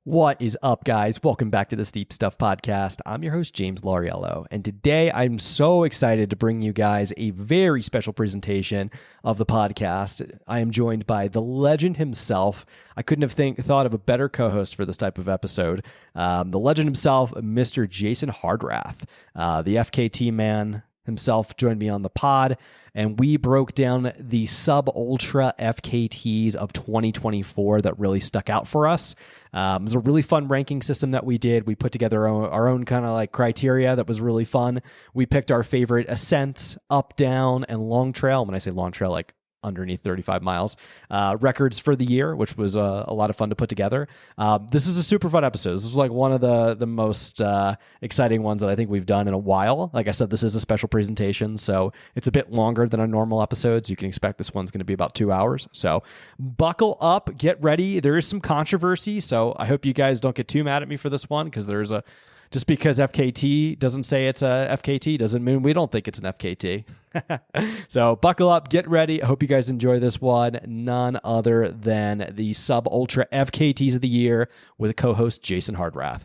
What is up, guys? Welcome back to the Steep Stuff Podcast. I'm your host, James Lauriello, and today I'm so excited to bring you guys a very special presentation of the podcast. I am joined by the legend himself. I couldn't have thought of a better co-host for this type of episode. The legend himself, Mr. Jason Hardrath, the FKT man himself, joined me on the pod, and we broke down the sub-ultra FKTs of 2024 that really stuck out for us. It was a really fun ranking system that we did. We put together our own kind of like criteria that was really fun. We picked our favorite ascent, up, down, and long trail. When I say long trail, like underneath 35 miles, records for the year, which was a lot of fun to put together. This is a super fun episode. This is like one of the most exciting ones that I think we've done in a while. Like I said, this is a special presentation, so it's a bit longer than our normal episodes. You can expect this one's going to be about 2 hours. So buckle up, get ready. There is some controversy, so I hope you guys don't get too mad at me for this one, because just because FKT doesn't say it's a FKT doesn't mean we don't think it's an FKT. So buckle up, get ready. I hope you guys enjoy this one. None other than the sub-ultra FKTs of the year with co-host Jason Hardrath.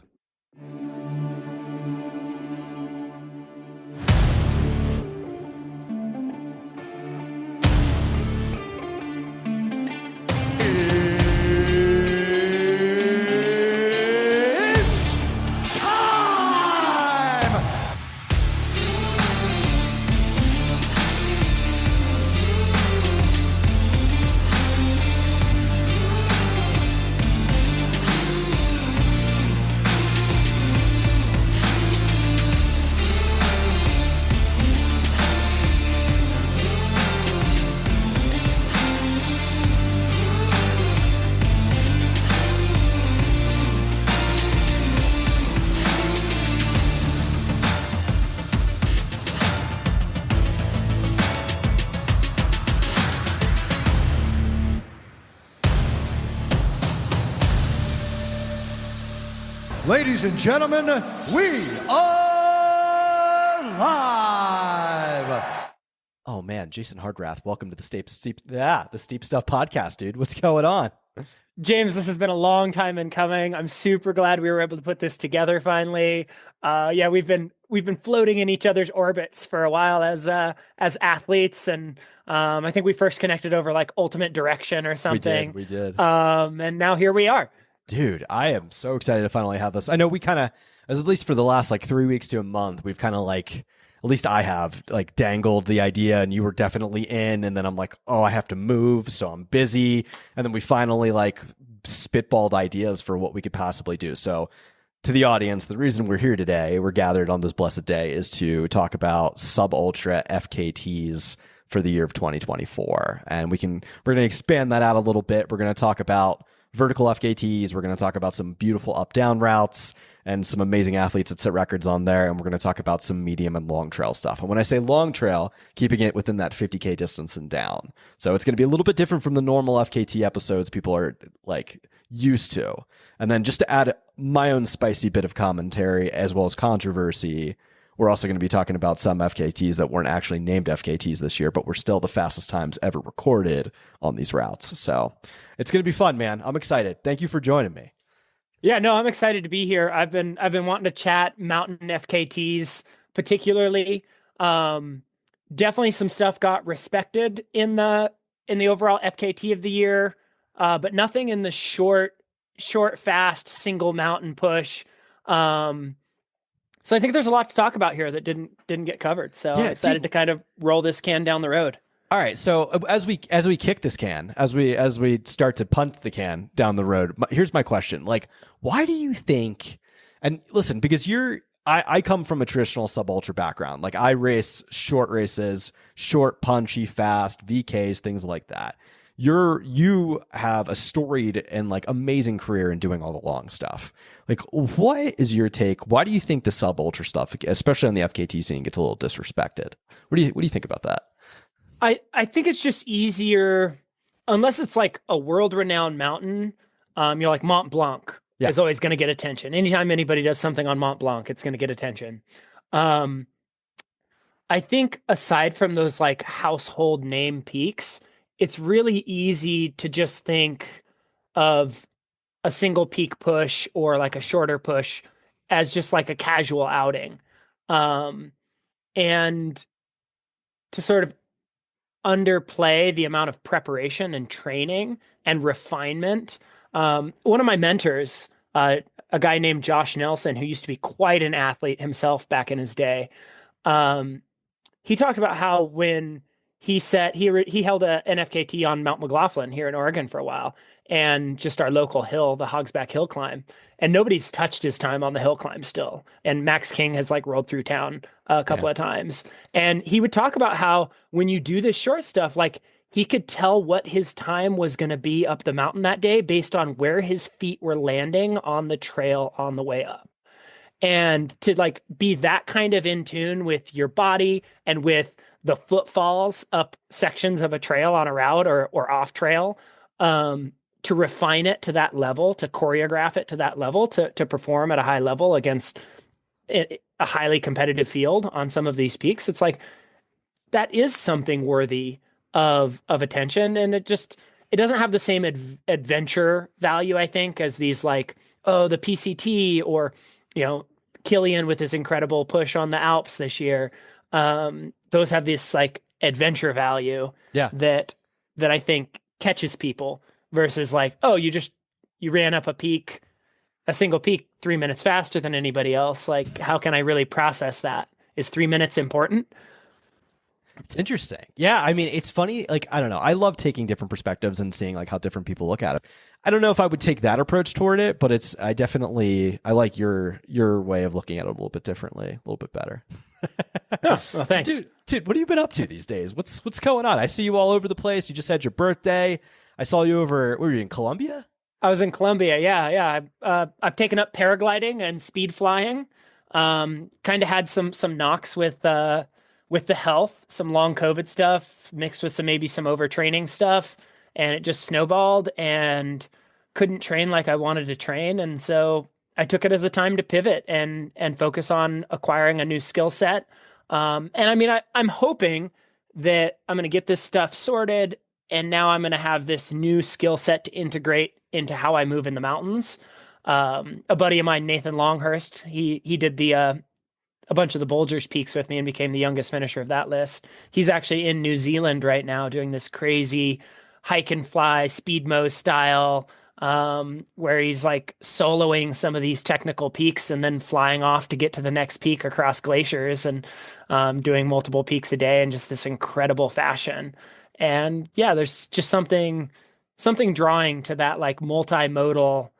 Ladies and gentlemen, we are live. Oh man, Jason Hardrath, welcome to the Steep Stuff Podcast, dude. What's going on? James, this has been a long time in coming. I'm super glad we were able to put this together finally. We've been floating in each other's orbits for a while as athletes, and I think we first connected over like Ultimate Direction or something. We did. And now here we are. Dude, I am so excited to finally have this. I know we kind of, at least for the last like 3 weeks to a month, we've kind of like, at least I have like dangled the idea, and you were definitely in, and then I'm like, oh, I have to move, so I'm busy. And then we finally like spitballed ideas for what we could possibly do. So to the audience, the reason we're here today, we're gathered on this blessed day, is to talk about sub-ultra FKTs for the year of 2024. And we're going to expand that out a little bit. We're going to talk about vertical FKTs. We're going to talk about some beautiful up-down routes and some amazing athletes that set records on there. And we're going to talk about some medium and long trail stuff. And when I say long trail, keeping it within that 50K distance and down. So it's going to be a little bit different from the normal FKT episodes people are like used to. And then just to add my own spicy bit of commentary as well as controversy, we're also going to be talking about some FKTs that weren't actually named FKTs this year, but were still the fastest times ever recorded on these routes. So it's going to be fun, man. I'm excited. Thank you for joining me. Yeah, no, I'm excited to be here. I've been wanting to chat mountain FKTs particularly. Definitely some stuff got respected in the overall FKT of the year, but nothing in the short, fast single mountain push. So I think there's a lot to talk about here that didn't get covered. So I'm excited to kind of roll this can down the road. All right. So as we kick this can, as we start to punt the can down the road, here's my question. Like, why do you think, and listen, because I come from a traditional sub-ultra background. Like I race short races, short, punchy, fast, VKs, things like that. You have a storied and like amazing career in doing all the long stuff. Like, what is your take? Why do you think the sub-ultra stuff, especially on the FKT scene, gets a little disrespected? What do you think about that? I think it's just easier, unless it's like a world-renowned mountain. Like Mont Blanc is always going to get attention. Anytime anybody does something on Mont Blanc, it's going to get attention. I think aside from those like household name peaks, it's really easy to just think of a single peak push or like a shorter push as just like a casual outing. And to sort of underplay the amount of preparation and training and refinement. One of my mentors, a guy named Josh Nelson, who used to be quite an athlete himself back in his day, he talked about how when he held an FKT on Mount McLaughlin here in Oregon for a while, and just our local hill, the Hogsback Hill Climb, and nobody's touched his time on the hill climb still. And Max King has like rolled through town a couple of times, and he would talk about how when you do this short stuff, like he could tell what his time was going to be up the mountain that day based on where his feet were landing on the trail on the way up. And to like be that kind of in tune with your body and with the footfalls up sections of a trail on a route or off trail, to refine it to that level, to choreograph it to that level, to perform at a high level against a highly competitive field on some of these peaks. It's like, that is something worthy of attention. And it doesn't have the same adventure value, I think, as these like, oh, the PCT or, Killian with his incredible push on the Alps this year. Those have this like adventure value that I think catches people versus like, oh, you ran up a single peak 3 minutes faster than anybody else. Like, how can I really process that? Is 3 minutes important? It's interesting. Yeah, I mean, it's funny. Like, I don't know. I love taking different perspectives and seeing like how different people look at it. I don't know if I would take that approach toward it, but I like your way of looking at it a little bit differently, a little bit better. Oh, well, thanks. So, dude, what have you been up to these days? What's going on? I see you all over the place. You just had your birthday. I saw you over. Where were you, in Colombia? I was in Colombia. Yeah. I've taken up paragliding and speed flying. Kind of had some knocks with the health, some long COVID stuff mixed with maybe some overtraining stuff, and it just snowballed and couldn't train like I wanted to train. And so I took it as a time to pivot and focus on acquiring a new skill set. And I mean, I'm hoping that I'm going to get this stuff sorted, and now I'm going to have this new skill set to integrate into how I move in the mountains. A buddy of mine, Nathan Longhurst, he did a bunch of the Bulgers peaks with me and became the youngest finisher of that list. He's actually in New Zealand right now doing this crazy hike and fly speedmo style, where he's like soloing some of these technical peaks and then flying off to get to the next peak across glaciers, and doing multiple peaks a day in just this incredible fashion. And yeah, there's just something drawing to that like multimodal,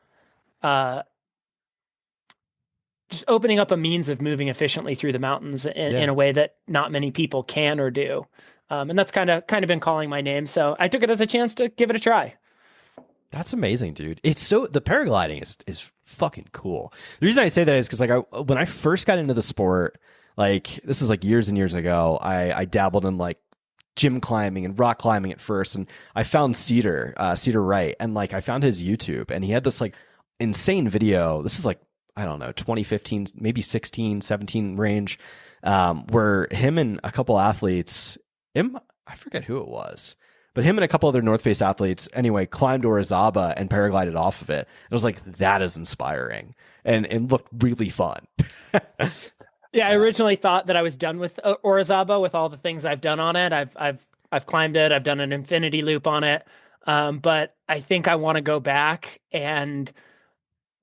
just opening up a means of moving efficiently through the mountains in a way that not many people can or do. And that's kind of been calling my name. So I took it as a chance to give it a try. That's amazing, dude. The paragliding is fucking cool. The reason I say that is because like when I first got into the sport, like this is like years and years ago, I dabbled in like gym climbing and rock climbing at first, and I found Cedar Wright, and like I found his YouTube, and he had this like insane video. This is like, I don't know, 2015, maybe 16, 17 range, where him and a couple athletes, I forget who it was, but him and a couple other North Face athletes, anyway, climbed Orizaba and paraglided off of it. It was like, that is inspiring, and it looked really fun. Yeah, I originally thought that I was done with Orizaba with all the things I've done on it. I've climbed it. I've done an infinity loop on it. But I think I want to go back and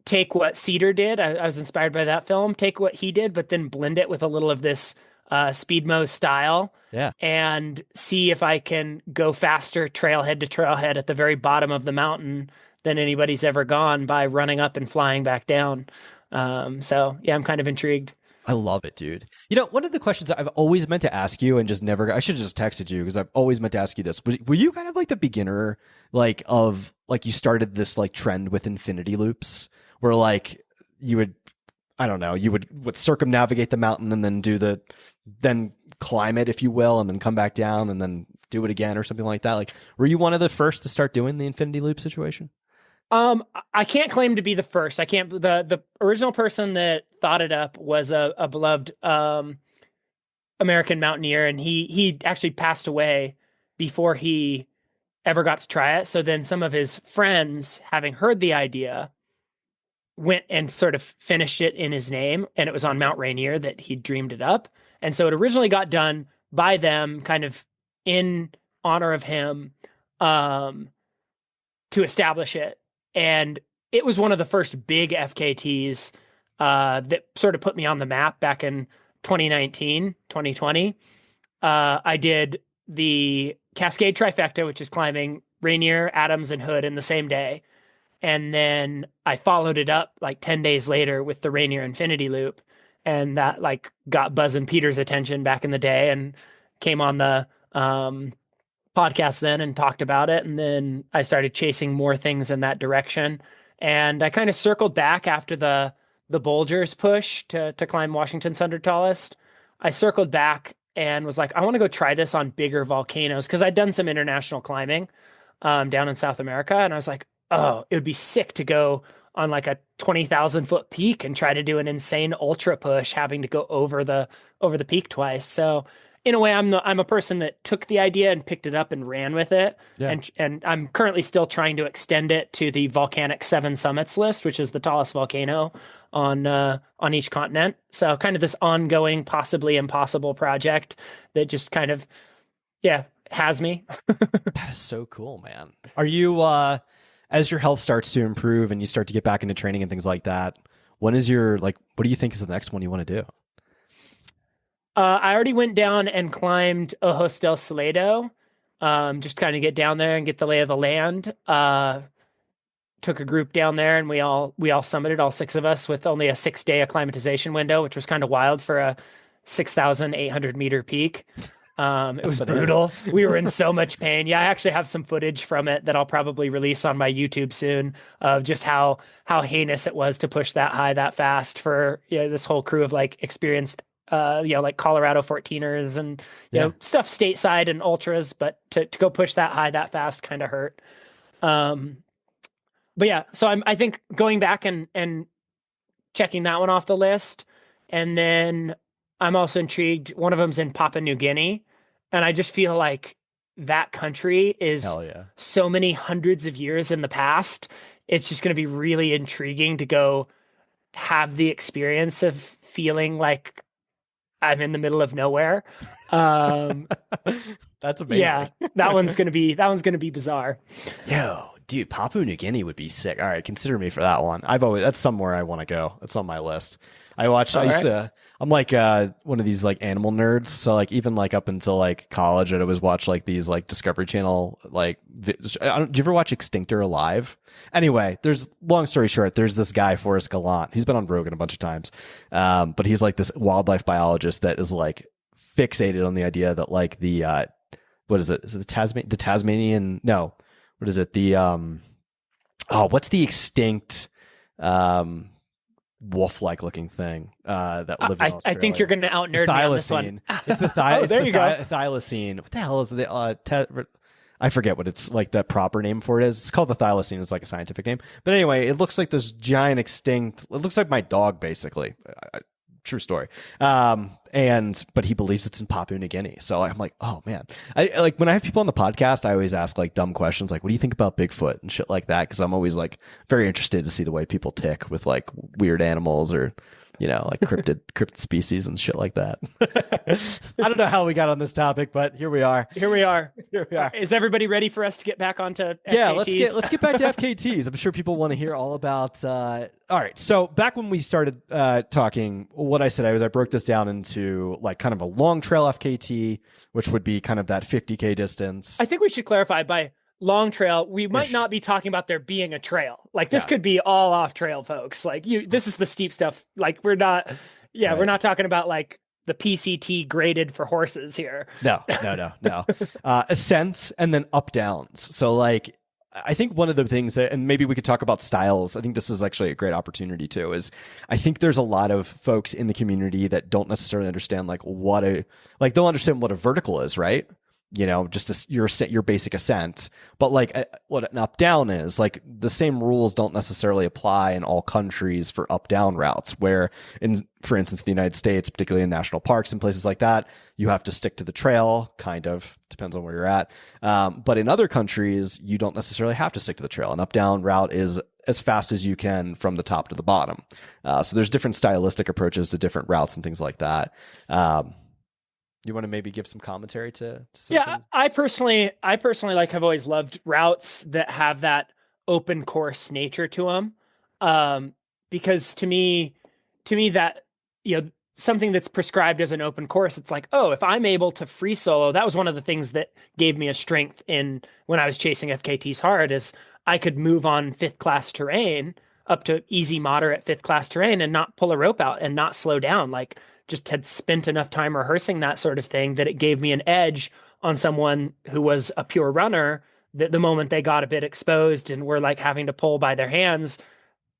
take what Cedar did. I was inspired by that film. Take what he did, but then blend it with a little of this speedmo style. Yeah. And see if I can go faster trailhead to trailhead at the very bottom of the mountain than anybody's ever gone by running up and flying back down. So yeah, I'm kind of intrigued. I love it, dude. You know, one of the questions I've always meant to ask you and just never, I should have just texted you because I've always meant to ask you this. Were you kind of like the beginner, like of like you started this like trend with infinity loops where like you would, I don't know, you would circumnavigate the mountain and then then climb it, if you will, and then come back down and then do it again or something like that? Like, were you one of the first to start doing the infinity loop situation? I can't claim to be the first. I can't. The original person that thought it up was a beloved American mountaineer, and he actually passed away before he ever got to try it. So then some of his friends, having heard the idea, went and sort of finished it in his name, and it was on Mount Rainier that he dreamed it up. And so it originally got done by them kind of in honor of him, to establish it. And it was one of the first big FKTs that sort of put me on the map back in 2019, 2020. I did the Cascade Trifecta, which is climbing Rainier, Adams, and Hood in the same day. And then I followed it up like 10 days later with the Rainier Infinity Loop. And that like got Buzz and Peter's attention back in the day, and came on the podcast then and talked about it. And then I started chasing more things in that direction. And I kind of circled back after the Bulgers push to climb Washington's 100 tallest. I circled back and was like, I want to go try this on bigger volcanoes, because I'd done some international climbing down in South America. And I was like, oh, it would be sick to go on like a 20,000 foot peak and try to do an insane ultra push, having to go over the peak twice. So in a way, I'm a person that took the idea and picked it up and ran with it. Yeah. And I'm currently still trying to extend it to the volcanic 7 summits list, which is the tallest volcano on each continent. So kind of this ongoing, possibly impossible project that just kind of, has me. That is so cool, man. Are you, as your health starts to improve and you start to get back into training and things like that, when is your, like, what do you think is the next one you want to do? I already went down and climbed Ojos del Salado, just kind of get down there and get the lay of the land. Took a group down there, and we all summited, all 6 of us, with only a 6-day acclimatization window, which was kind of wild for a 6,800 meter peak. It was brutal. We were in so much pain. Yeah, I actually have some footage from it that I'll probably release on my YouTube soon, of just how heinous it was to push that high that fast for this whole crew of like experienced like Colorado 14ers and you know stuff stateside and ultras, but to go push that high that fast kind of hurt. But yeah, so I think going back and checking that one off the list, and then I'm also intrigued. One of them's in Papua New Guinea, and I just feel like that country is so many hundreds of years in the past. It's just going to be really intriguing to go have the experience of feeling like I'm in the middle of nowhere. That's amazing. Yeah, that one's gonna be bizarre. Yo, dude, Papua New Guinea would be sick. All right, consider me for that one. That's somewhere I want to go. That's on my list. I'm like one of these like animal nerds. So like even like up until like college, I'd always watch like these like Discovery Channel like. Do you ever watch Extinct or Alive? Anyway, long story short, there's this guy Forrest Gallant. He's been on Rogan a bunch of times, but he's like this wildlife biologist that is like fixated on the idea that like the what is it? Is it the Tasmanian? No, what is it? The what's the extinct wolf-like looking thing that lives in Australia? I think you're going to out-nerd me on this one. It's the thylacine. What the hell is the I forget what it's like the proper name for it is. It's called the thylacine. It's like a scientific name. But anyway, it looks like this giant extinct. It looks like my dog, basically. True story. But he believes it's in Papua New Guinea. So I'm like, oh man. I like when I have people on the podcast, I always ask like dumb questions like, what do you think about Bigfoot and shit like that? Cause I'm always like very interested to see the way people tick with like weird animals or, you know, like cryptid species and shit like that. I don't know how we got on this topic, but here we are. Is everybody ready for us to get back onto FKTs? Yeah, let's get back to FKTs. I'm sure people want to hear all about. All right, so back when we started talking, what I said I broke this down into like kind of a long trail FKT, which would be kind of that 50K distance. I think we should clarify by long trail, we might not be talking about there being a trail. Like this could be all off trail, folks. Like this is the steep stuff. Like we're not talking about like the PCT graded for horses here. No. Ascents and then up downs. So like, I think one of the things that, and maybe we could talk about styles. I think this is actually a great opportunity too, is I think there's a lot of folks in the community that don't necessarily understand they'll understand what a vertical is, right? You know, just your basic ascent, but like what an up down is, like the same rules don't necessarily apply in all countries for up down routes, where for instance, the United States, particularly in national parks and places like that, you have to stick to the trail, kind of depends on where you're at. But in other countries, you don't necessarily have to stick to the trail. An up down route is as fast as you can from the top to the bottom. So there's different stylistic approaches to different routes and things like that. You want to maybe give some commentary to some things? I personally like have always loved routes that have that open course nature to them. Because to me that, something that's prescribed as an open course, it's like, oh, if I'm able to free solo, that was one of the things that gave me a strength in when I was chasing FKTs hard, is I could move on fifth class terrain up to easy, moderate fifth class terrain and not pull a rope out and not slow down. Like, just had spent enough time rehearsing that sort of thing that it gave me an edge on someone who was a pure runner, that the moment they got a bit exposed and were like having to pull by their hands,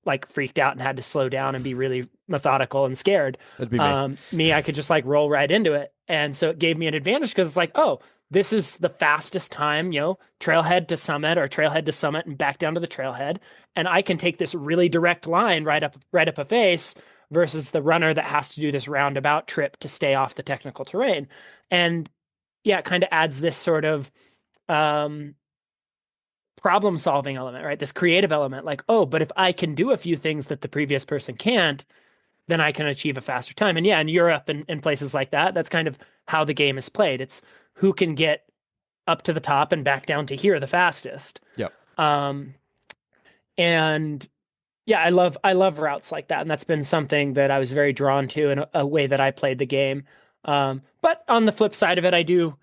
like freaked out and had to slow down and be really methodical and scared. That'd be me. I could just like roll right into it. And so it gave me an advantage because it's like, oh, this is the fastest time, trailhead to summit or trailhead to summit and back down to the trailhead. And I can take this really direct line right up a face versus the runner that has to do this roundabout trip to stay off the technical terrain. And yeah, it kind of adds this sort of problem solving element, right? This creative element, like, oh, but if I can do a few things that the previous person can't, then I can achieve a faster time. And yeah, in Europe and places like that, that's kind of how the game is played. It's who can get up to the top and back down to here the fastest. Yep. And yeah, I love routes like that. And that's been something that I was very drawn to in a way that I played the game. But on the flip side of it, I do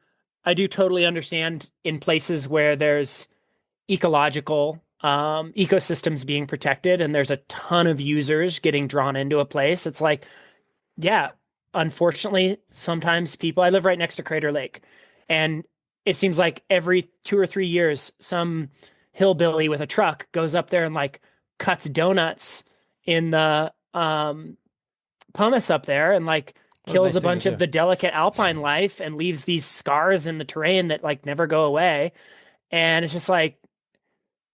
totally understand in places where there's ecological ecosystems being protected and there's a ton of users getting drawn into a place. It's like, yeah, unfortunately, sometimes I live right next to Crater Lake, and it seems like every 2 or 3 years, some hillbilly with a truck goes up there and like cuts donuts in the pumice up there and like kills a bunch of the delicate alpine life and leaves these scars in the terrain that like never go away. And it's just like,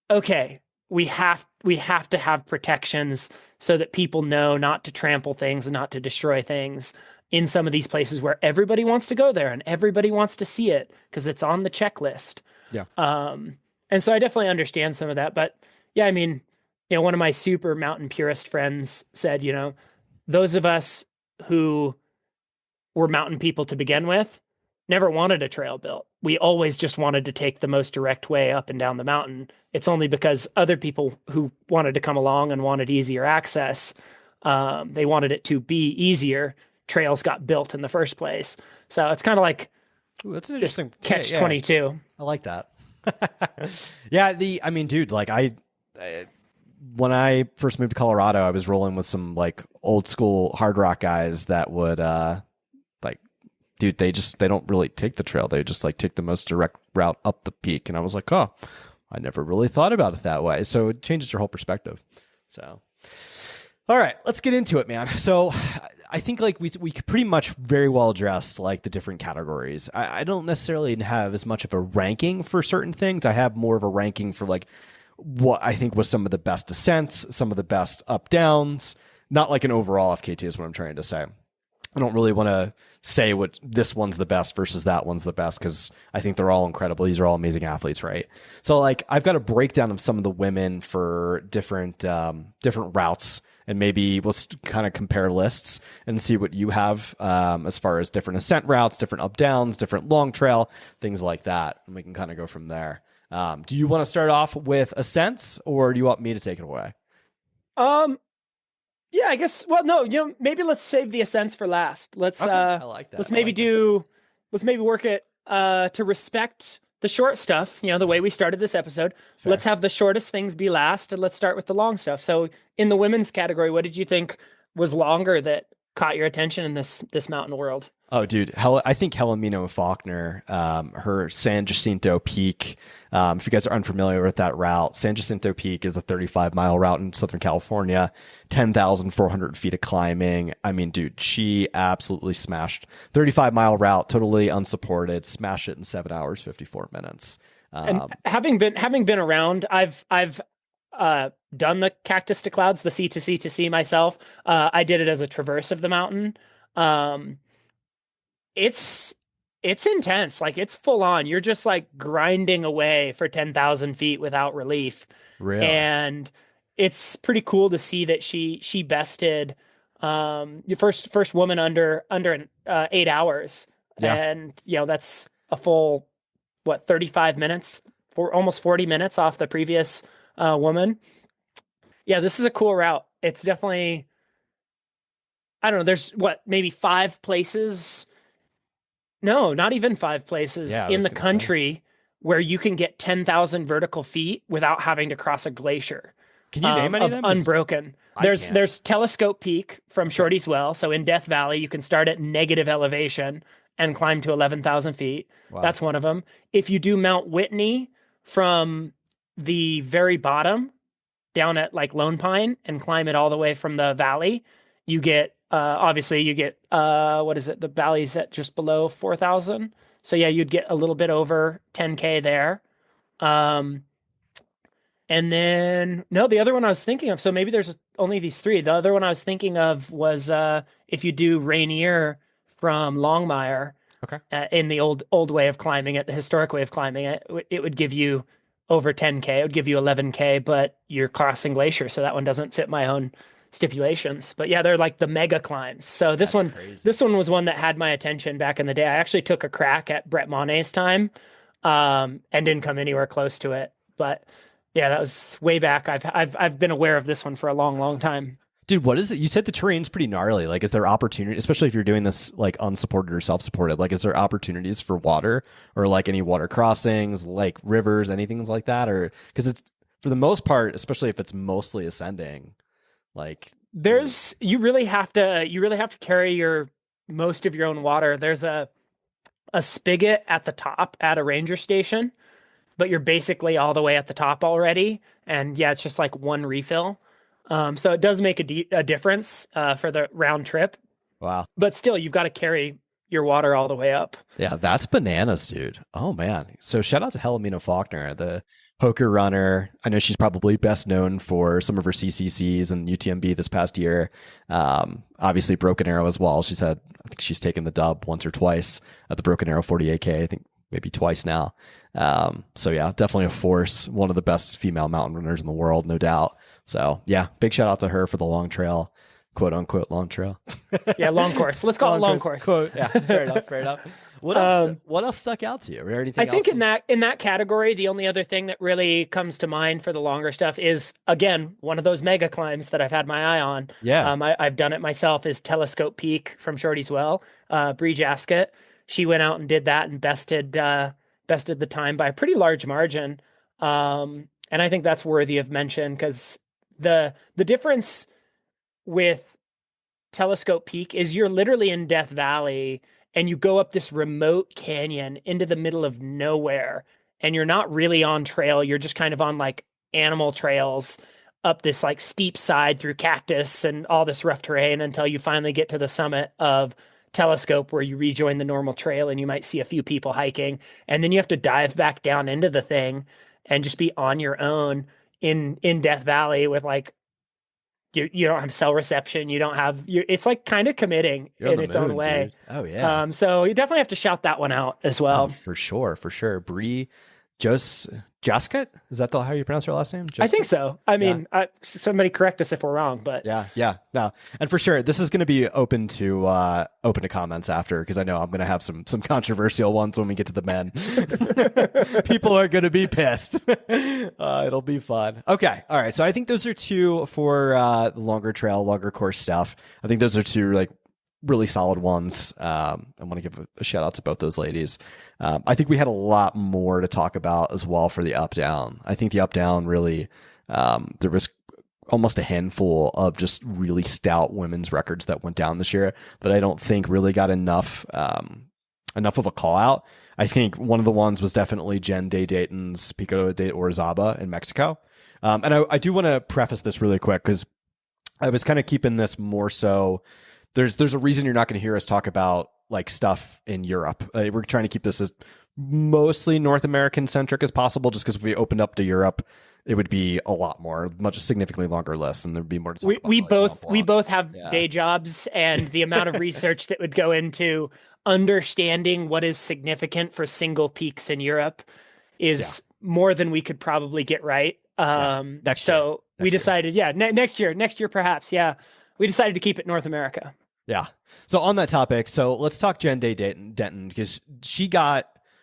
okay, we have to have protections so that people know not to trample things and not to destroy things in some of these places where everybody wants to go there and everybody wants to see it because it's on the checklist. Yeah. And so I definitely understand some of that. But yeah, I mean, one of my super mountain purist friends said, those of us who were mountain people to begin with never wanted a trail built. We always just wanted to take the most direct way up and down the mountain. It's only because other people who wanted to come along and wanted easier access, they wanted it to be easier, trails got built in the first place. So it's kind of like, ooh, that's an interesting catch-22. Yeah. I like that. Yeah, I mean, dude, like when I first moved to Colorado, I was rolling with some like old school hard rock guys that would dude, they don't really take the trail. They just like take the most direct route up the peak. And I was like, oh, I never really thought about it that way. So it changes your whole perspective. So, all right, let's get into it, man. So I think like we could pretty much very well address like the different categories. I don't necessarily have as much of a ranking for certain things. I have more of a ranking for like what I think was some of the best descents, some of the best up downs, not like an overall FKT is what I'm trying to say. I don't really want to say what this one's the best versus that one's the best because I think they're all incredible. These are all amazing athletes, right? So like I've got a breakdown of some of the women for different routes, and maybe we'll kind of compare lists and see what you have as far as different ascent routes, different up downs, different long trail, things like that, and we can kind of go from there. Do you want to start off with ascents, or do you want me to take it away? Yeah, I guess. Well, no, maybe let's save the ascents for last. Let's I like that. Let's maybe work it to respect the short stuff, the way we started this episode. Fair. Let's have the shortest things be last, and let's start with the long stuff. So in the women's category, what did you think was longer that caught your attention in this mountain world? Oh, dude, I think Helena Faulkner, her San Jacinto Peak. If you guys are unfamiliar with that route, San Jacinto Peak is a 35-mile route in Southern California, 10,400 feet of climbing. I mean, dude, she absolutely smashed 35-mile route, totally unsupported, smashed it in 7 hours, 54 minutes. And having been around, I've done the Cactus to Clouds, the C to C to C myself. I did it as a traverse of the mountain. It's intense. Like it's full on. You're just like grinding away for 10,000 feet without relief. Really? And it's pretty cool to see that she bested the first woman under 8 hours. Yeah. And that's a full, what, 35 minutes, or almost 40 minutes off the previous woman. Yeah, this is a cool route. It's definitely, I don't know, there's what, maybe five places, no, not even five places Yeah, I in was the gonna say. country where you can get 10,000 vertical feet without having to cross a glacier, Can you name any of of them? 'Cause unbroken. I There's can't. there's Telescope Peak from Okay. Shorty's Well. So in Death Valley, you can start at negative elevation and climb to 11,000 feet. Wow. That's one of them. If you do Mount Whitney from the very bottom down at like Lone Pine and climb it all the way from the valley, you get obviously you get what is it? The valley's at just below 4,000. So yeah, you'd get a little bit over 10K there. Um, and then no, the other one I was thinking of, so maybe there's only these three. The other one I was thinking of was if you do Rainier from Longmire Okay. in the old way of climbing it, the historic way of climbing it, it would give you over 10K. It would give you 11K, but you're crossing glacier, so that one doesn't fit my own stipulations. But yeah, they're like the mega climbs. So That's crazy. this one was one that had my attention back in the day. I actually took a crack at Brett Monet's time, and didn't come anywhere close to it. But yeah, that was way back. I've been aware of this one for a long, long time. Dude, what is it? You said the terrain's pretty gnarly. Like, is there opportunity, especially if you're doing this like unsupported or self-supported? Like, is there opportunities for water or like any water crossings, like rivers, anything like that? Or because it's for the most part, especially if it's mostly ascending, like There's you really have to carry your most of your own water. There's a spigot at the top at a ranger station, but you're basically all the way at the top already. And yeah, it's just like one refill. So it does make a difference for the round trip, wow. but still, you've got to carry your water all the way up. Yeah, that's bananas, dude. Oh man. So shout out to Helena Faulkner, the poker runner. I know she's probably best known for some of her CCCs and UTMB this past year. Obviously Broken Arrow as well. I think she's taken the dub once or twice at the Broken Arrow 48K. I think maybe twice now. So yeah, definitely a force. One of the best female mountain runners in the world, no doubt. So yeah, big shout out to her for the long trail, quote unquote long trail. Yeah, long course. Let's call it long course. Quote. Yeah, fair enough. Fair enough. What else? What else stuck out to you? Or anything I think else? in that category, the only other thing that really comes to mind for the longer stuff is, again, one of those mega climbs that I've had my eye on. Yeah. I've done it myself. Is Telescope Peak from Shorty's Well. Bree Jasket, she went out and did that and bested the time by a pretty large margin. And I think that's worthy of mention because the difference with Telescope Peak is you're literally in Death Valley and you go up this remote canyon into the middle of nowhere, and you're not really on trail. You're just kind of on like animal trails up this like steep side through cactus and all this rough terrain until you finally get to the summit of Telescope, where you rejoin the normal trail and you might see a few people hiking. And then you have to dive back down into the thing and just be on your own in Death Valley with like, you don't have cell reception. You don't have it's like kind of committing You're on in the its own moon, way. dude. Oh yeah. So you definitely have to shout that one out as Oh, well. for sure, for sure. Bree Jasket? Is that how you pronounce her last name? I think so. I mean, somebody correct us if we're wrong, but Yeah. No, and for sure, this is going to be open to comments after, because I know I'm going to have some controversial ones when we get to the men. People are going to be pissed. It'll be fun. Okay, all right. So I think those are two for the longer trail, longer course stuff. I think those are two like really solid ones. I want to give a shout out to both those ladies. I think we had a lot more to talk about as well for the up down. I think the up down really, there was almost a handful of just really stout women's records that went down this year that I don't think really got enough of a call out. I think one of the ones was definitely Jen Day Dayton's Pico de Orizaba in Mexico. And I do want to preface this really quick because I was kind of keeping this more so. There's a reason you're not going to hear us talk about like stuff in Europe. We're trying to keep this as mostly North American centric as possible, just because if we opened up to Europe, it would be a lot more, much significantly longer list, and there'd be more to talk about. We both have day jobs, and the amount of research that would go into understanding what is significant for single peaks in Europe is more than we could probably get right. Next so we decided, next year, perhaps. Yeah. We decided to keep it North America. Yeah. So on that topic, so let's talk Jen Day Denton, because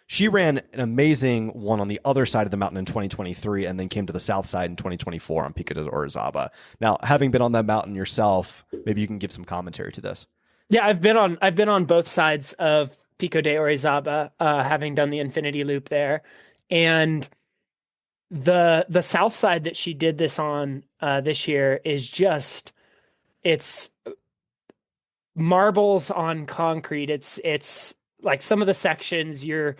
she ran an amazing one on the other side of the mountain in 2023 and then came to the south side in 2024 on Pico de Orizaba. Now, having been on that mountain yourself, maybe you can give some commentary to this. Yeah, I've been on both sides of Pico de Orizaba, having done the Infinity Loop there. And the south side that she did this on this year is just, it's marbles on concrete. It's like some of the sections you're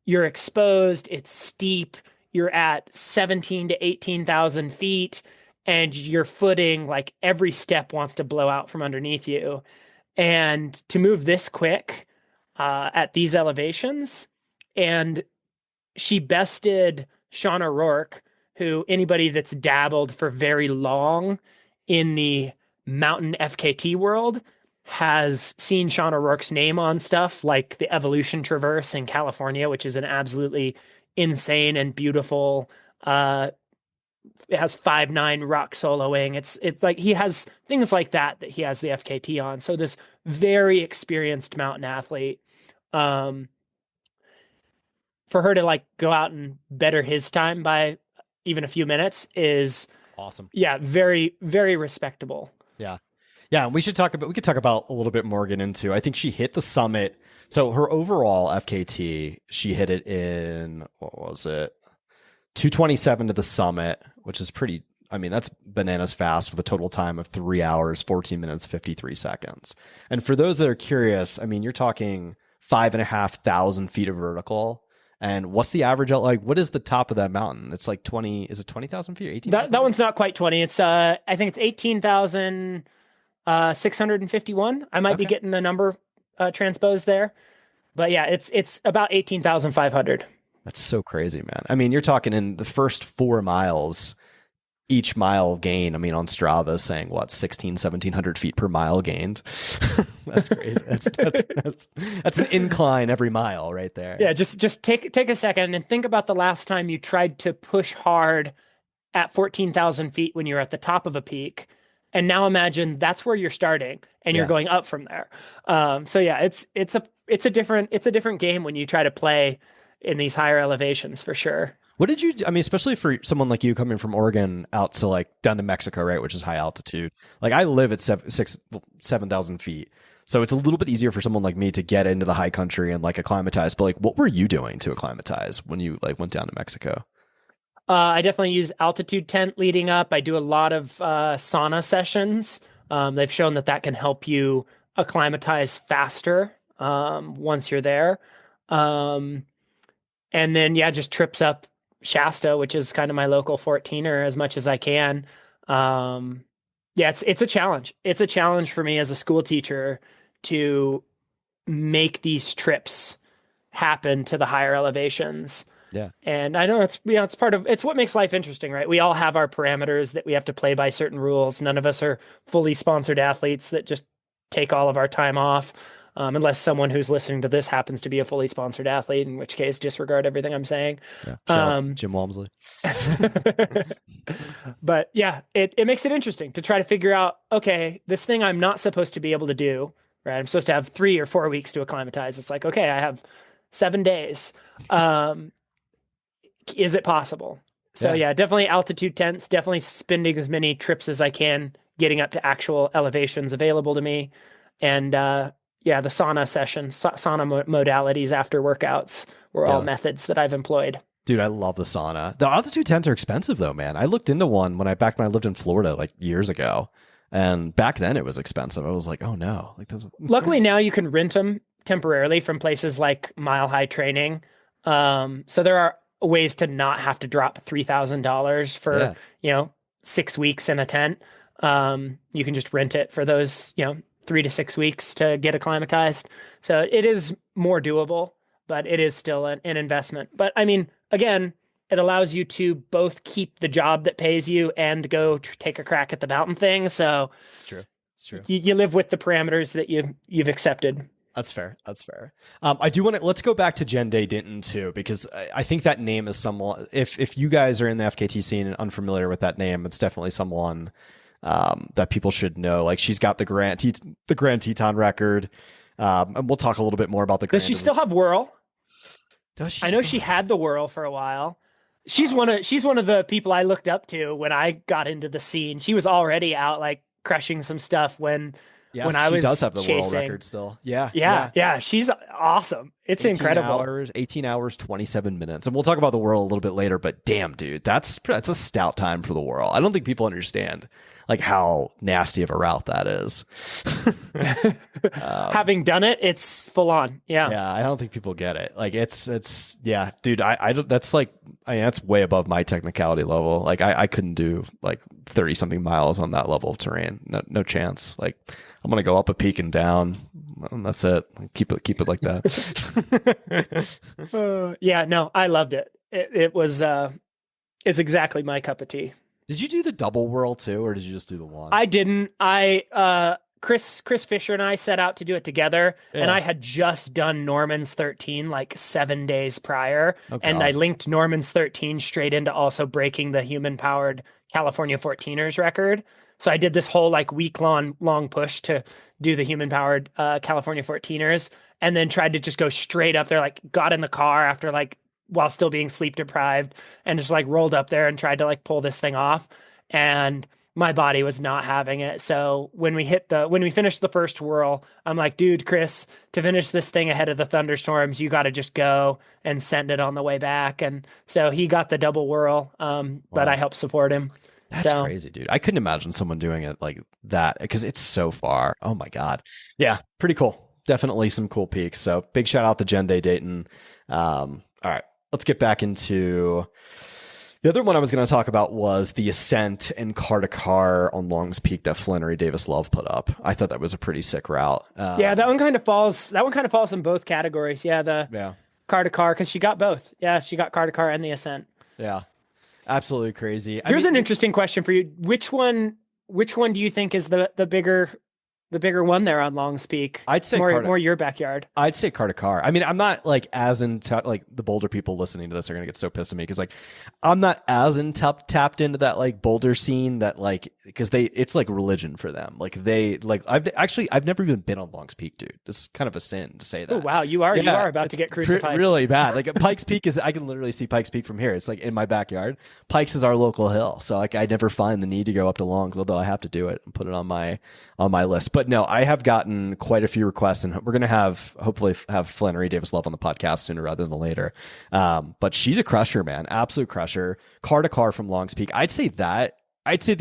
exposed, it's steep, you're at 17 to 18,000 feet, and your footing, like every step wants to blow out from underneath you. And to move this quick at these elevations, and she bested Sean O'Rourke, who anybody that's dabbled for very long in the mountain FKT world has seen Sean O'Rourke's name on stuff like the Evolution Traverse in California, which is an absolutely insane and beautiful. It has 5'9" rock soloing. It's like he has things like that he has the FKT on. So this very experienced mountain athlete, for her to like go out and better his time by even a few minutes is awesome. Yeah, very, very respectable. Yeah. Yeah, and we could talk about a little bit more, get into. I think she hit the summit. So her overall FKT, she hit it in, what was it? 227 to the summit, which is pretty, I mean, that's bananas fast with a total time of 3 hours, 14 minutes, 53 seconds. And for those that are curious, I mean, you're talking 5,500 feet of vertical. And what's the average out? Like, what is the top of that mountain? It's like 20, is it 20,000 feet or 18,000? That one's not quite 20. It's, I think it's 18,651. I might be getting the number transposed there. But yeah, it's about 18,500. That's so crazy, man. I mean, you're talking in the first 4 miles, each mile gain. I mean, on Strava saying what, 1,700 feet per mile gained. That's crazy. That's an incline every mile right there. Yeah. Just take a second and think about the last time you tried to push hard at 14,000 feet when you're at the top of a peak. And now imagine that's where you're starting and you're going up from there. So yeah, it's a different game when you try to play in these higher elevations for sure. What did you, I mean, especially for someone like you coming from Oregon out to like down to Mexico, right? Which is high altitude. Like I live at 7,000 feet. So it's a little bit easier for someone like me to get into the high country and like acclimatize. But like, what were you doing to acclimatize when you like went down to Mexico? I definitely use altitude tent leading up. I do a lot of sauna sessions. They've shown that can help you acclimatize faster once you're there. And then, just trips up Shasta, which is kind of my local 14er as much as I can. It's a challenge. It's a challenge for me as a school teacher to make these trips happen to the higher elevations. Yeah. And I know it's what makes life interesting, right? We all have our parameters that we have to play by, certain rules. None of us are fully sponsored athletes that just take all of our time off. Unless someone who's listening to this happens to be a fully sponsored athlete, in which case disregard everything I'm saying. Yeah. Jim Walmsley. But yeah, it makes it interesting to try to figure out, okay, this thing I'm not supposed to be able to do, right? I'm supposed to have 3 or 4 weeks to acclimatize. It's like, okay, I have 7 days. Is it possible? So yeah, definitely altitude tents, definitely spending as many trips as I can, getting up to actual elevations available to me. And, the sauna session, sauna modalities after workouts were all methods that I've employed. Dude, I love the sauna. The altitude tents are expensive though, man. I looked into one when I lived in Florida like years ago. And back then it was expensive. I was like, oh no. Like this. Luckily now you can rent them temporarily from places like Mile High Training. So there are ways to not have to drop $3,000 for, 6 weeks in a tent. You can just rent it for those, 3 to 6 weeks to get acclimatized. So it is more doable, but it is still an investment. But I mean, again, it allows you to both keep the job that pays you and go take a crack at the mountain thing. So it's true. It's true. You live with the parameters that you've accepted. That's fair. That's fair. I do want to, let's go back to Jen Day Dinton too, because I think that name is someone, if you guys are in the FKT scene and unfamiliar with that name, it's definitely someone that people should know. Like she's got the Grand Teton record. And we'll talk a little bit more about the Does she still have Whirl? Does she? I know she had the Whirl for a while. She's one of the people I looked up to when I got into the scene. She was already out like crushing some stuff when I was does have the chasing. world record still. Yeah. She's awesome. It's incredible. 18 hours, 27 minutes. And we'll talk about the world a little bit later, but damn, dude, that's a stout time for the world. I don't think people understand like how nasty of a route that is. Having done it, it's full on. Yeah. Yeah. I don't think people get it. Like it's yeah, dude, I don't, that's like, that's way above my technicality level. Like I couldn't do like 30 something miles on that level of terrain. No chance. Like I'm going to go up a peak and down, and that's it. Keep it like that. Yeah, no, I loved it. It was, it's exactly my cup of tea. Did you do the double whirl too, or did you just do the one? I didn't. Chris Fisher and I set out to do it together, and I had just done Norman's 13 like 7 days prior, and I linked Norman's 13 straight into also breaking the human-powered California 14ers record. So I did this whole like week-long push to do the human-powered California 14ers, and then tried to just go straight up there, like got in the car after like while still being sleep deprived, and just like rolled up there and tried to like pull this thing off. And my body was not having it. So when we finished the first whirl, I'm like, dude, Chris, to finish this thing ahead of the thunderstorms, you got to just go and send it on the way back. And so he got the double whirl. But I helped support him. That's crazy, dude. I couldn't imagine someone doing it like that because it's so far. Oh my God. Yeah. Pretty cool. Definitely some cool peaks. So big shout out to Jen Day Dayton. All right. Let's get back into the other one I was going to talk about was the ascent and car to car on Long's Peak that Flannery Davis Love put up. I thought that was a pretty sick route. Yeah, that one kind of falls in both categories. Yeah, the car to car, because she got both. Yeah, she got car to car and the ascent. Yeah, absolutely crazy. Here's an interesting question for you. Which one do you think is the bigger one there on Long's Peak? I'd say more your backyard. I'd say car to car. I mean, I'm not like as in like the Boulder people listening to this are gonna get so pissed at me because like I'm not as tapped into that like Boulder scene that like because it's like religion for them. Like they like I've never even been on Long's Peak, dude. It's kind of a sin to say that. Oh wow, you are about to get crucified. Really bad. Like Pikes Peak I can literally see Pikes Peak from here. It's like in my backyard. Pikes is our local hill, so like I never find the need to go up to Long's, although I have to do it and put it on my list. But no, I have gotten quite a few requests, and we're going to hopefully have Flannery Davis Love on the podcast sooner rather than later. But she's a crusher, man. Absolute crusher. Car to car from Long's Peak. I'd say the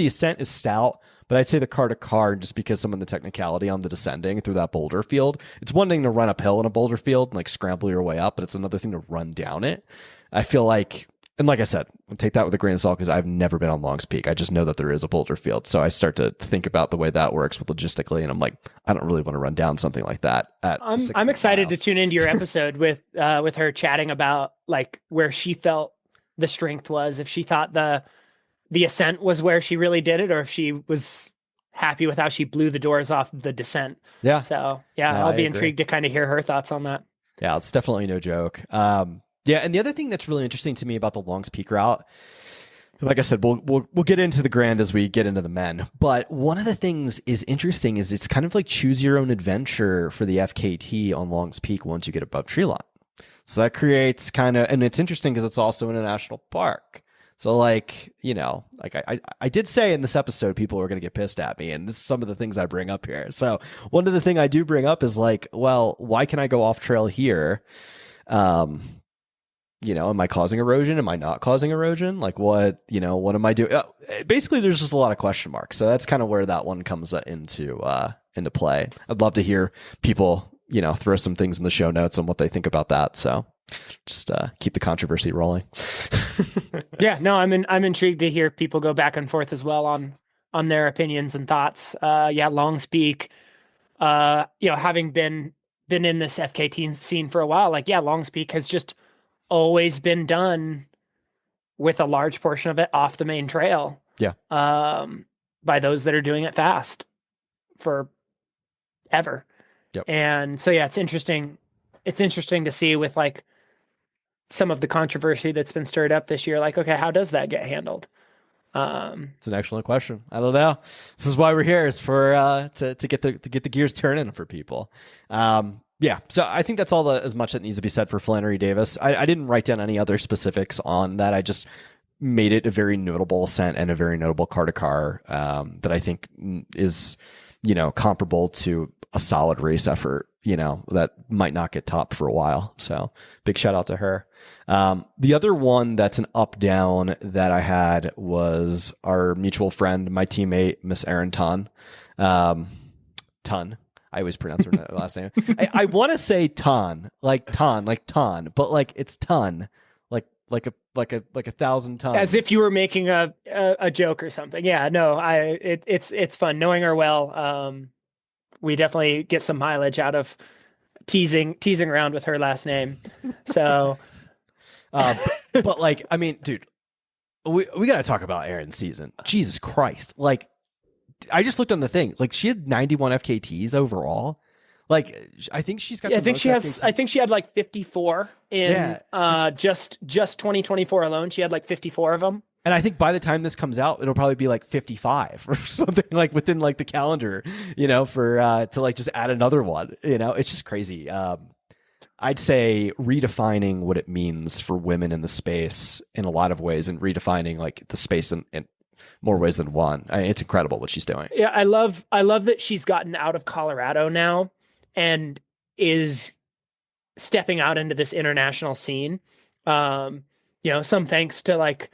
ascent is stout, but I'd say the car to car, just because some of the technicality on the descending through that boulder field. It's one thing to run uphill in a boulder field and like scramble your way up, but it's another thing to run down it. I feel like, and like I said, I'll take that with a grain of salt because I've never been on Long's Peak. I just know that there is a boulder field. So I start to think about the way that works with logistically. And I'm like, I don't really want to run down something like that. I'm excited to tune into your episode with her chatting about like where she felt the strength was, if she thought the ascent was where she really did it, or if she was happy with how she blew the doors off the descent. Yeah. So yeah, I'll be intrigued to kind of hear her thoughts on that. Yeah, it's definitely no joke. Yeah, and the other thing that's really interesting to me about the Long's Peak route, like I said, we'll get into the grand as we get into the men. But one of the things is interesting is it's kind of like choose your own adventure for the FKT on Long's Peak once you get above tree line. So that creates kind of, and it's interesting because it's also in a national park. So like, you know, like I did say in this episode, people are going to get pissed at me, and this is some of the things I bring up here. So one of the things I do bring up is like, well, why can I go off trail here? You know, am I causing erosion? Am I not causing erosion? Like what am I doing? Basically, there's just a lot of question marks. So that's kind of where that one comes into play. I'd love to hear people, you know, throw some things in the show notes on what they think about that. So just keep the controversy rolling. Yeah, no, I'm intrigued to hear people go back and forth as well on their opinions and thoughts. Yeah, Long's Peak, you know, having been in this FKT scene for a while, like, yeah, Long's Peak has just always been done with a large portion of it off the main trail. Yeah. By those that are doing it fast for ever. Yep. And so, yeah, it's interesting. It's interesting to see with like some of the controversy that's been stirred up this year. Like, okay, how does that get handled? It's an excellent question. I don't know. This is why we're here, is for to get the gears turning for people. Yeah, so I think that's all as much that needs to be said for Flannery Davis. I didn't write down any other specifics on that. I just made it a very notable ascent and a very notable car to car that I think is, comparable to a solid race effort, that might not get topped for a while. So big shout out to her. The other one that's an up down that I had was our mutual friend, my teammate, Miss Erin Ton. Ton. I always pronounce her last name. I want to say ton, but like it's ton, like a 1,000 tons. As if you were making a joke or something. Yeah, no, it's fun knowing her well. We definitely get some mileage out of teasing around with her last name. So, but like, I mean, dude, we got to talk about Erin's season. Jesus Christ. Like, I just looked on the thing. Like, she had 91 FKTs overall. Like, I think she's got. Yeah, I think she has. FKTs. I think she had like 54 in just 2024 alone. She had like 54 of them. And I think by the time this comes out, it'll probably be like 55 or something, like within like the calendar, for to like just add another one. It's just crazy. I'd say redefining what it means for women in the space in a lot of ways, and redefining like the space in more ways than one. It's incredible what she's doing. Yeah, I love that she's gotten out of Colorado now and is stepping out into this international scene. Some thanks to like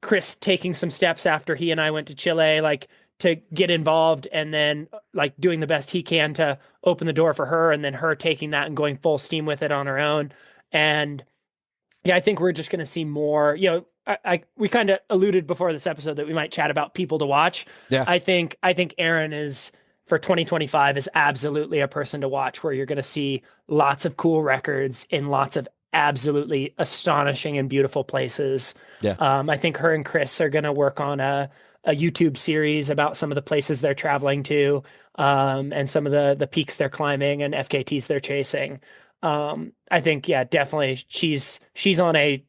Chris taking some steps after he and I went to Chile, like to get involved, and then like doing the best he can to open the door for her, and then her taking that and going full steam with it on her own. And yeah, I think we're just going to see more, we kind of alluded before this episode that we might chat about people to watch. Yeah. I think Erin is, for 2025, is absolutely a person to watch, where you're going to see lots of cool records in lots of absolutely astonishing and beautiful places. Yeah. I think her and Chris are going to work on a YouTube series about some of the places they're traveling to, and some of the peaks they're climbing and FKTs they're chasing. I think, yeah, definitely she's on a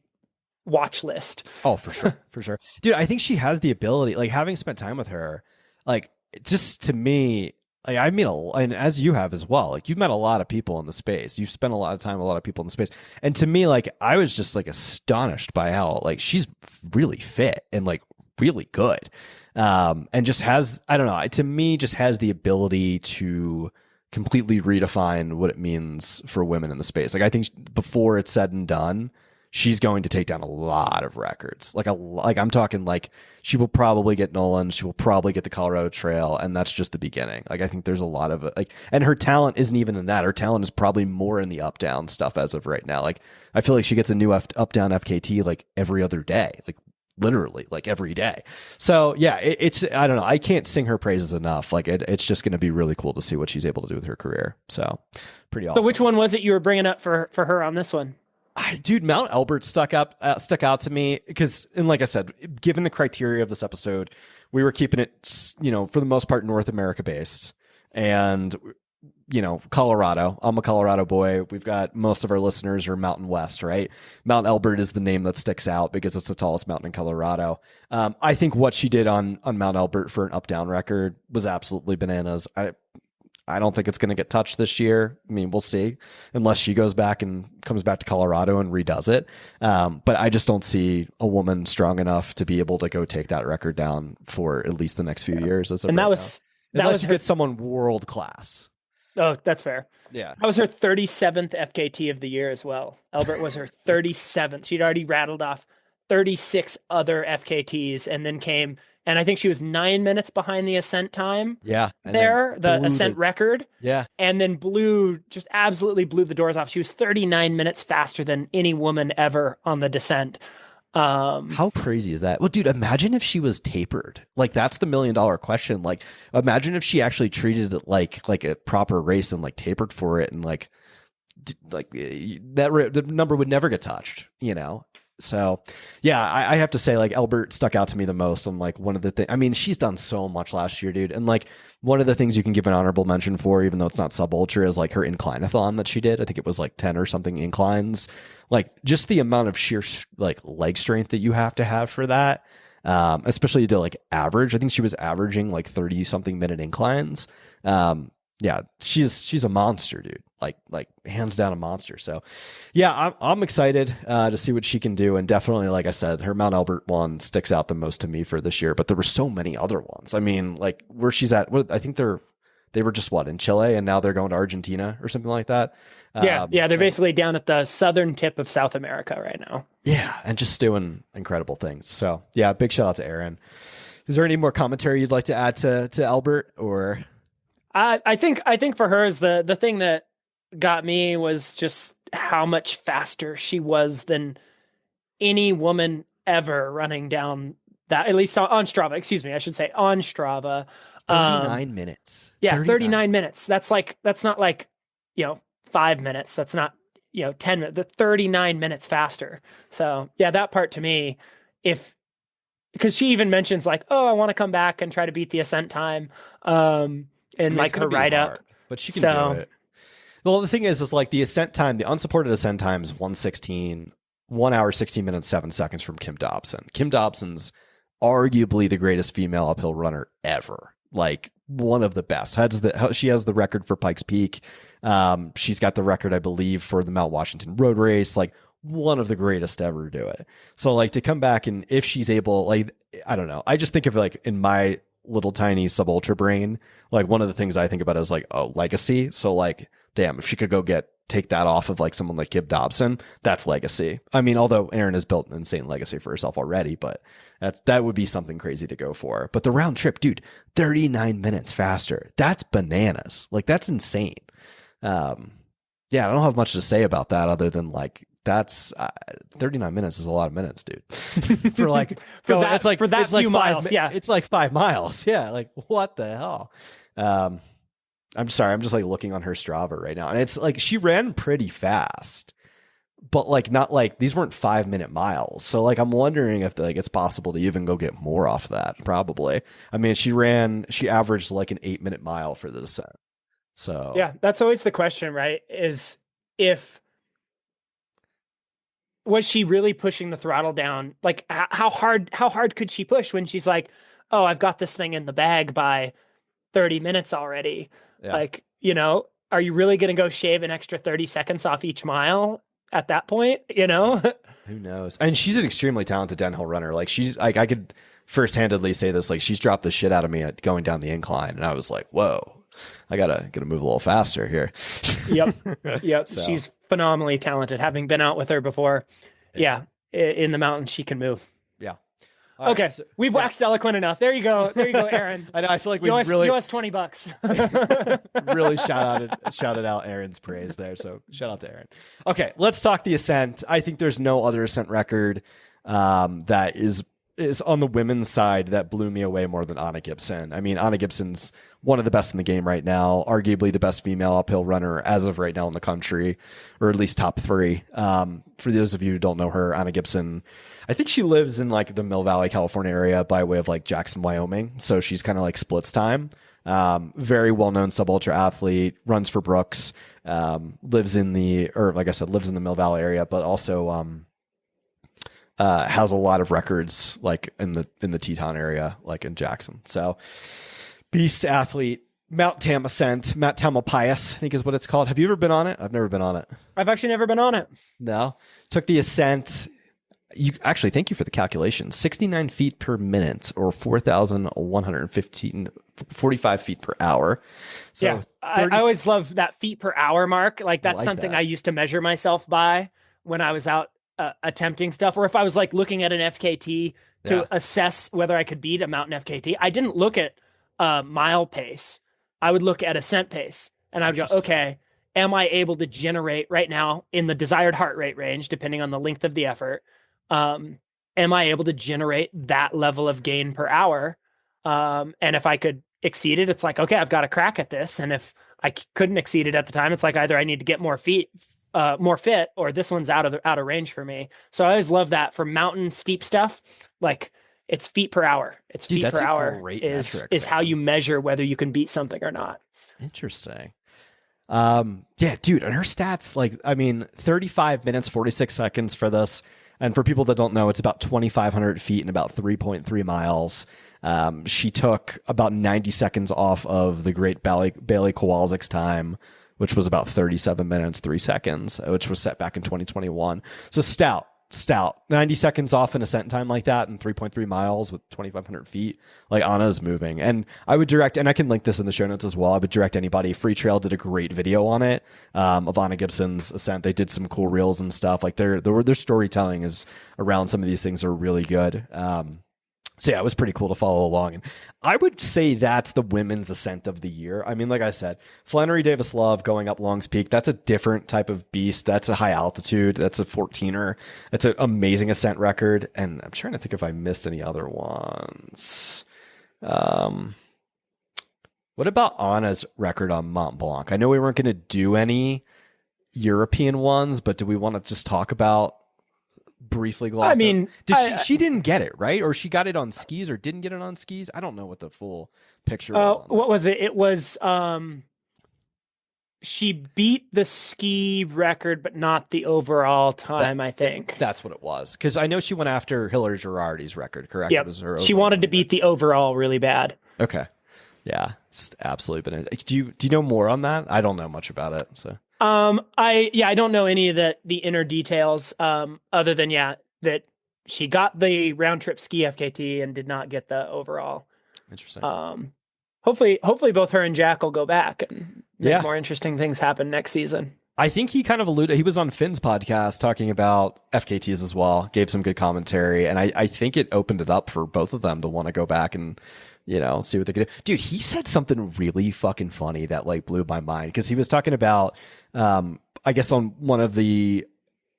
watch list. Oh, for sure. For sure. Dude, I think she has the ability, like having spent time with her, like just to me, like I mean, and as you have as well, like you've met a lot of people in the space. You've spent a lot of time with a lot of people in the space. And to me, like I was just like astonished by how like she's really fit and like really good. And just has, I don't know, to me just has the ability to completely redefine what it means for women in the space. Like I think before it's said and done, she's going to take down a lot of records. Like I'm talking like she will probably get Nolan, she will probably get the Colorado Trail, and that's just the beginning. Like I think there's a lot of like, and her talent isn't even in that. Her talent is probably more in the up down stuff as of right now. Like I feel like she gets a new up down FKT like every other day, like literally like every day. So yeah, it's I don't know. I can't sing her praises enough. Like it's just going to be really cool to see what she's able to do with her career. So pretty awesome. So which one was it you were bringing up for her on this one? Dude, Mount Elbert stuck out to me because, and like I said, given the criteria of this episode, we were keeping it, for the most part, North America based, and Colorado. I'm a Colorado boy. We've got most of our listeners are Mountain West, right? Mount Elbert is the name that sticks out because it's the tallest mountain in Colorado. I think what she did on Mount Elbert for an up down record was absolutely bananas. I don't think it's going to get touched this year. I mean, we'll see, unless she goes back and comes back to Colorado and redoes it. But I just don't see a woman strong enough to be able to go take that record down for at least the next few years. Unless you get someone world class. Oh, that's fair. Yeah. That was her 37th FKT of the year as well. Elbert was her 37th. She'd already rattled off 36 other FKTs and then came, and I think she was 9 minutes behind the ascent time. Yeah. The ascent record. Yeah. And then just absolutely blew the doors off. She was 39 minutes faster than any woman ever on the descent. How crazy is that? Well, dude, imagine if she was tapered. Like that's the $1 million question. Like imagine if she actually treated it like a proper race and like tapered for it, and like the number would never get touched, So, yeah, I have to say, like, Albert stuck out to me the most. I'm like, one of the things, I mean, she's done so much last year, dude. And like, one of the things you can give an honorable mention for, even though it's not sub ultra, is like her incline-a-thon that she did. I think it was like 10 or something inclines. Like, just the amount of sheer like leg strength that you have to have for that, especially to like average. I think she was averaging like 30 something minute inclines. Yeah, she's a monster, dude. Like hands down a monster. So yeah, I'm excited to see what she can do. And definitely, like I said, her Mount Albert one sticks out the most to me for this year, but there were so many other ones. I mean, like where she's at, I think they were just in Chile, and now they're going to Argentina or something like that. Yeah. They're basically down at the southern tip of South America right now. Yeah. And just doing incredible things. So yeah, big shout out to Erin. Is there any more commentary you'd like to add to Albert, or? I think for her is the thing that got me was just how much faster she was than any woman ever running down that, at least on Strava. Excuse me, I should say on Strava. 39 minutes. Yeah, 39 minutes. That's not like, 5 minutes. That's not, 10 minutes. The 39 minutes faster. So yeah, that part to me, because she even mentions like, oh, I want to come back and try to beat the ascent time. And like her write up, but she can do it. Well, the thing is like the ascent time, the unsupported ascent time is 1 hour, 16 minutes, 7 seconds from Kim Dobson. Kim Dobson's arguably the greatest female uphill runner ever. Like one of the best. She has the record for Pikes Peak. She's got the record, I believe, for the Mount Washington road race. Like one of the greatest to ever do it. So like to come back, and if she's able, like, I don't know. I just think of like in my little tiny sub ultra brain, like one of the things I think about is like, oh, legacy. So like, damn, if she could go take that off of like someone like Kim Dobson, that's legacy. I mean, although Erin has built an insane legacy for herself already, but that would be something crazy to go for. But the round trip, dude, 39 minutes faster. That's bananas. Like that's insane. Yeah, I don't have much to say about that other than like, that's 39 minutes is a lot of minutes, dude. For like, it's like 5 miles. Yeah. Like what the hell? I'm sorry. I'm just like looking on her Strava right now, and it's like, she ran pretty fast, but like, not like these weren't 5-minute miles. So like, I'm wondering if like it's possible to even go get more off that. Probably. I mean, she averaged like an 8-minute mile for the descent. So yeah, that's always the question, right? Is was she really pushing the throttle down? Like how hard could she push when she's like, oh, I've got this thing in the bag by 30 minutes already. Yeah. Like, are you really going to go shave an extra 30 seconds off each mile at that point? Who knows? And she's an extremely talented downhill runner. Like she's like, I could first-handedly say this, like she's dropped the shit out of me at going down the incline. And I was like, whoa, I gotta move a little faster here. Yep. So. She's phenomenally talented. Having been out with her before, yeah, in the mountains she can move. Yeah. All okay, right, so, we've waxed eloquent enough. There you go, Erin. I know. I feel like we've really US $20. Really shouted out Erin's praise there. So shout out to Erin. Okay, let's talk the ascent. I think there's no other ascent record that is on the women's side that blew me away more than Anna Gibson. I mean, Anna Gibson's one of the best in the game right now, arguably the best female uphill runner as of right now in the country, or at least top 3. For those of you who don't know her, Anna Gibson, I think she lives in like the Mill Valley, California area by way of like Jackson, Wyoming. So she's kind of like splits time. Very well-known sub-ultra athlete, runs for Brooks, lives in the Mill Valley area, but also, has a lot of records like in the Teton area, like in Jackson. So beast athlete. Mount Tamalpais, I think is what it's called. Have you ever been on it? I've never been on it. I've actually never been on it. No. Took the ascent. Thank you for the calculation. 69 feet per minute, or 4,145 feet per hour. So yeah, I always love that feet per hour mark. Like that's something I used to measure myself by when I was out attempting stuff, or if I was like looking at an FKT to assess whether I could beat a mountain FKT. I didn't look at mile pace. I would look at ascent pace, and I would go, okay, am I able to generate right now in the desired heart rate range, depending on the length of the effort? Am I able to generate that level of gain per hour? And if I could exceed it, it's like, okay, I've got a crack at this. And if I couldn't exceed it at the time, it's like either I need to get more feet more fit, or this one's out of range for me. So I always love that for mountain steep stuff. Like it's feet per hour. It's Dude, feet that's per a hour great is metric, how man. you measure whether you can beat something or not. Interesting. Yeah, dude, and her stats, like, I mean, 35 minutes, 46 seconds for this. And for people that don't know, it's about 2,500 feet and about 3.3 miles. She took about 90 seconds off of the great Bailey Kowalczyk's time, which was about 37 minutes, 3 seconds, which was set back in 2021. So stout. 90 seconds off in ascent time like that and 3.3 miles with 2,500 feet. Like, Anna's moving. And I would direct, and I can link this in the show notes as well, I would direct anybody. Free Trail did a great video on it, of Anna Gibson's ascent. They did some cool reels and stuff. Like, their storytelling is around some of these things are really good. So yeah, it was pretty cool to follow along. And I would say that's the women's ascent of the year. I mean, like I said, Flannery Davis Love going up Long's Peak, that's a different type of beast. That's a high altitude. That's a 14er. That's an amazing ascent record. And I'm trying to think if I missed any other ones. What about Anna's record on Mont Blanc? I know we weren't going to do any European ones, but do we want to just talk about briefly gloss? I mean, she didn't get it, right? Or she got it on skis or didn't get it on skis? I don't know what the full picture was. What was it? It was she beat the ski record, but not the overall time, I think. That's what it was. Because I know she went after Hilary Girardi's record, correct? Yep. It was her She wanted to beat the overall really bad. Okay. Yeah. It's absolutely been do you know more on that? I don't know much about it. So I don't know any of the inner details, other than that she got the round trip ski FKT and did not get the overall. Interesting. Hopefully both her and Jack will go back and make more interesting things happen next season. I think he kind of alluded, he was on Finn's podcast talking about FKTs as well, gave some good commentary, and I think it opened it up for both of them to want to go back and, you know, see what they could do. Dude, he said something really fucking funny that like blew my mind, because he was talking about, I guess on one of the,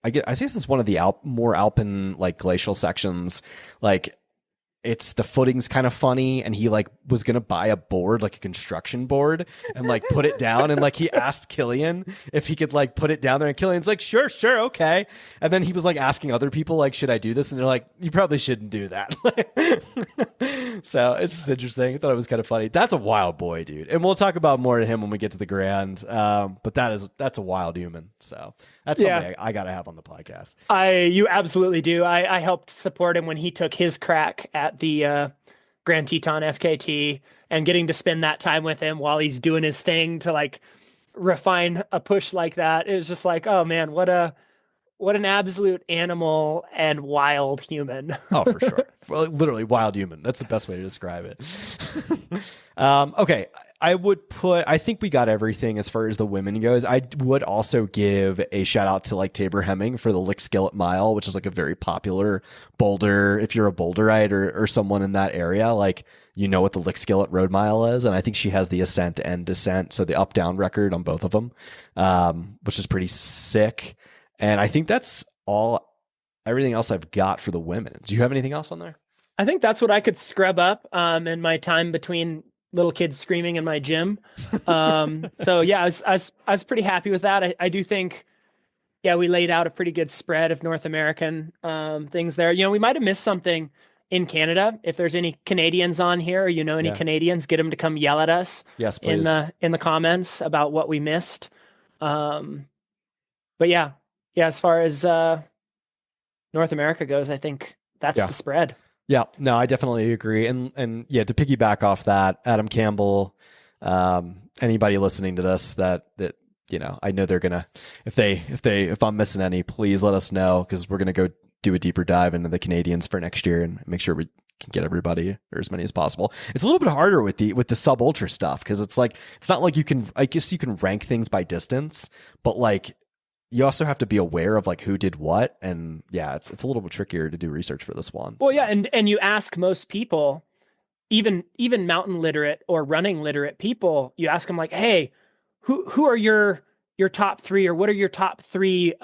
I guess it's one of the more alpine, like glacial sections, like it's the footing's kind of funny, and he like was gonna buy a board, like a construction board, and like put it down, and like he asked Killian if he could like put it down there, and Killian's like, sure, okay. And then he was like asking other people, like, should I do this? And they're like, you probably shouldn't do that. So it's just interesting. I thought it was kind of funny. That's a wild boy, dude. And we'll talk about more of him when we get to the Grand. But that's a wild human. So that's something I gotta have on the podcast. You absolutely do. I helped support him when he took his crack at the Grand Teton FKT, and getting to spend that time with him while he's doing his thing to like refine a push like that. It was just like, oh man, what an absolute animal and wild human. Oh, for sure. Well, literally wild human. That's the best way to describe it. Okay. I think we got everything as far as the women goes. I would also give a shout out to like Tabor Hemming for the Lick Skillet Mile, which is like a very popular boulder. If you're a boulderite or someone in that area, like, you know what the Lick Skillet Road Mile is. And I think she has the ascent and descent, so the up down record on both of them, which is pretty sick. And I think that's everything else I've got for the women. Do you have anything else on there? I think that's what I could scrub up in my time between little kids screaming in my gym. So yeah, I was pretty happy with that. I do think, we laid out a pretty good spread of North American things there. You know, we might have missed something in Canada. If there's any Canadians on here, or any Canadians, get them to come yell at us. Yes, please. In the comments about what we missed. But yeah, as far as North America goes, I think that's the spread. Yeah, no, I definitely agree. And yeah, to piggyback off that, Adam Campbell, anybody listening to this that I know they're gonna, if I'm missing any, please let us know, because we're gonna go do a deeper dive into the Canadians for next year and make sure we can get everybody, or as many as possible. It's a little bit harder with the sub ultra stuff, because it's not like you can, I guess you can rank things by distance, but like, you also have to be aware of like who did what, and it's a little bit trickier to do research for this one. Well, and you ask most people, even mountain literate or running literate people, you ask them like, hey, who are your top three, or what are your top three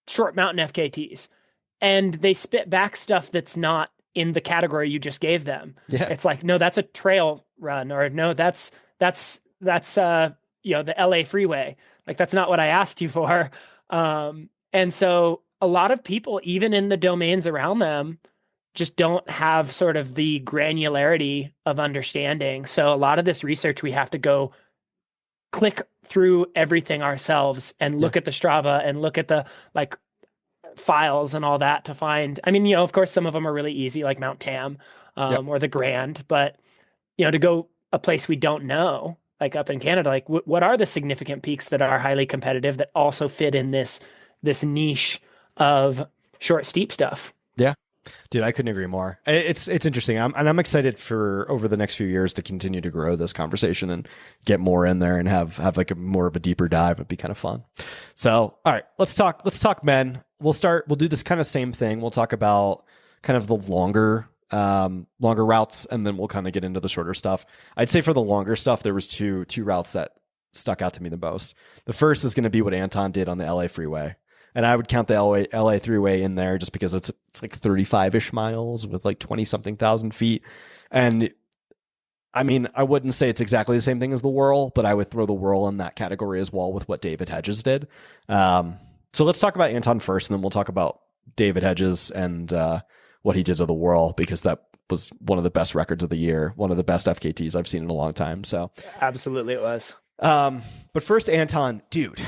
short mountain FKTs? And they spit back stuff that's not in the category you just gave them. Yeah, it's like, no, that's a trail run, or no, that's the LA freeway. Like, that's not what I asked you for. And so a lot of people, even in the domains around them, just don't have sort of the granularity of understanding. So a lot of this research, we have to go click through everything ourselves and look at the Strava and look at the like files and all that to find. I mean, of course, some of them are really easy, like Mount Tam or the Grand, but to go a place we don't know, like up in Canada, like what are the significant peaks that are highly competitive that also fit in this niche of short, steep stuff? Yeah. Dude, I couldn't agree more. It's interesting. I'm excited for over the next few years to continue to grow this conversation and get more in there and have like a more of a deeper dive. It'd be kind of fun. So, all right, let's talk men. We'll do this kind of same thing. We'll talk about kind of the longer routes, and then we'll kind of get into the shorter stuff. I'd say for the longer stuff, there was two routes that stuck out to me the most. The first is going to be what Anton did on the LA freeway. And I would count the LA Thruway in there just because it's like 35-ish miles with like 20-something thousand feet. And I mean, I wouldn't say it's exactly the same thing as the Whirl, but I would throw the Whirl in that category as well with what David Hedges did. So let's talk about Anton first, and then we'll talk about David Hedges and what he did to the Whirl, because that was one of the best records of the year, one of the best FKTs I've seen in a long time. So absolutely it was. But first, Anton, dude.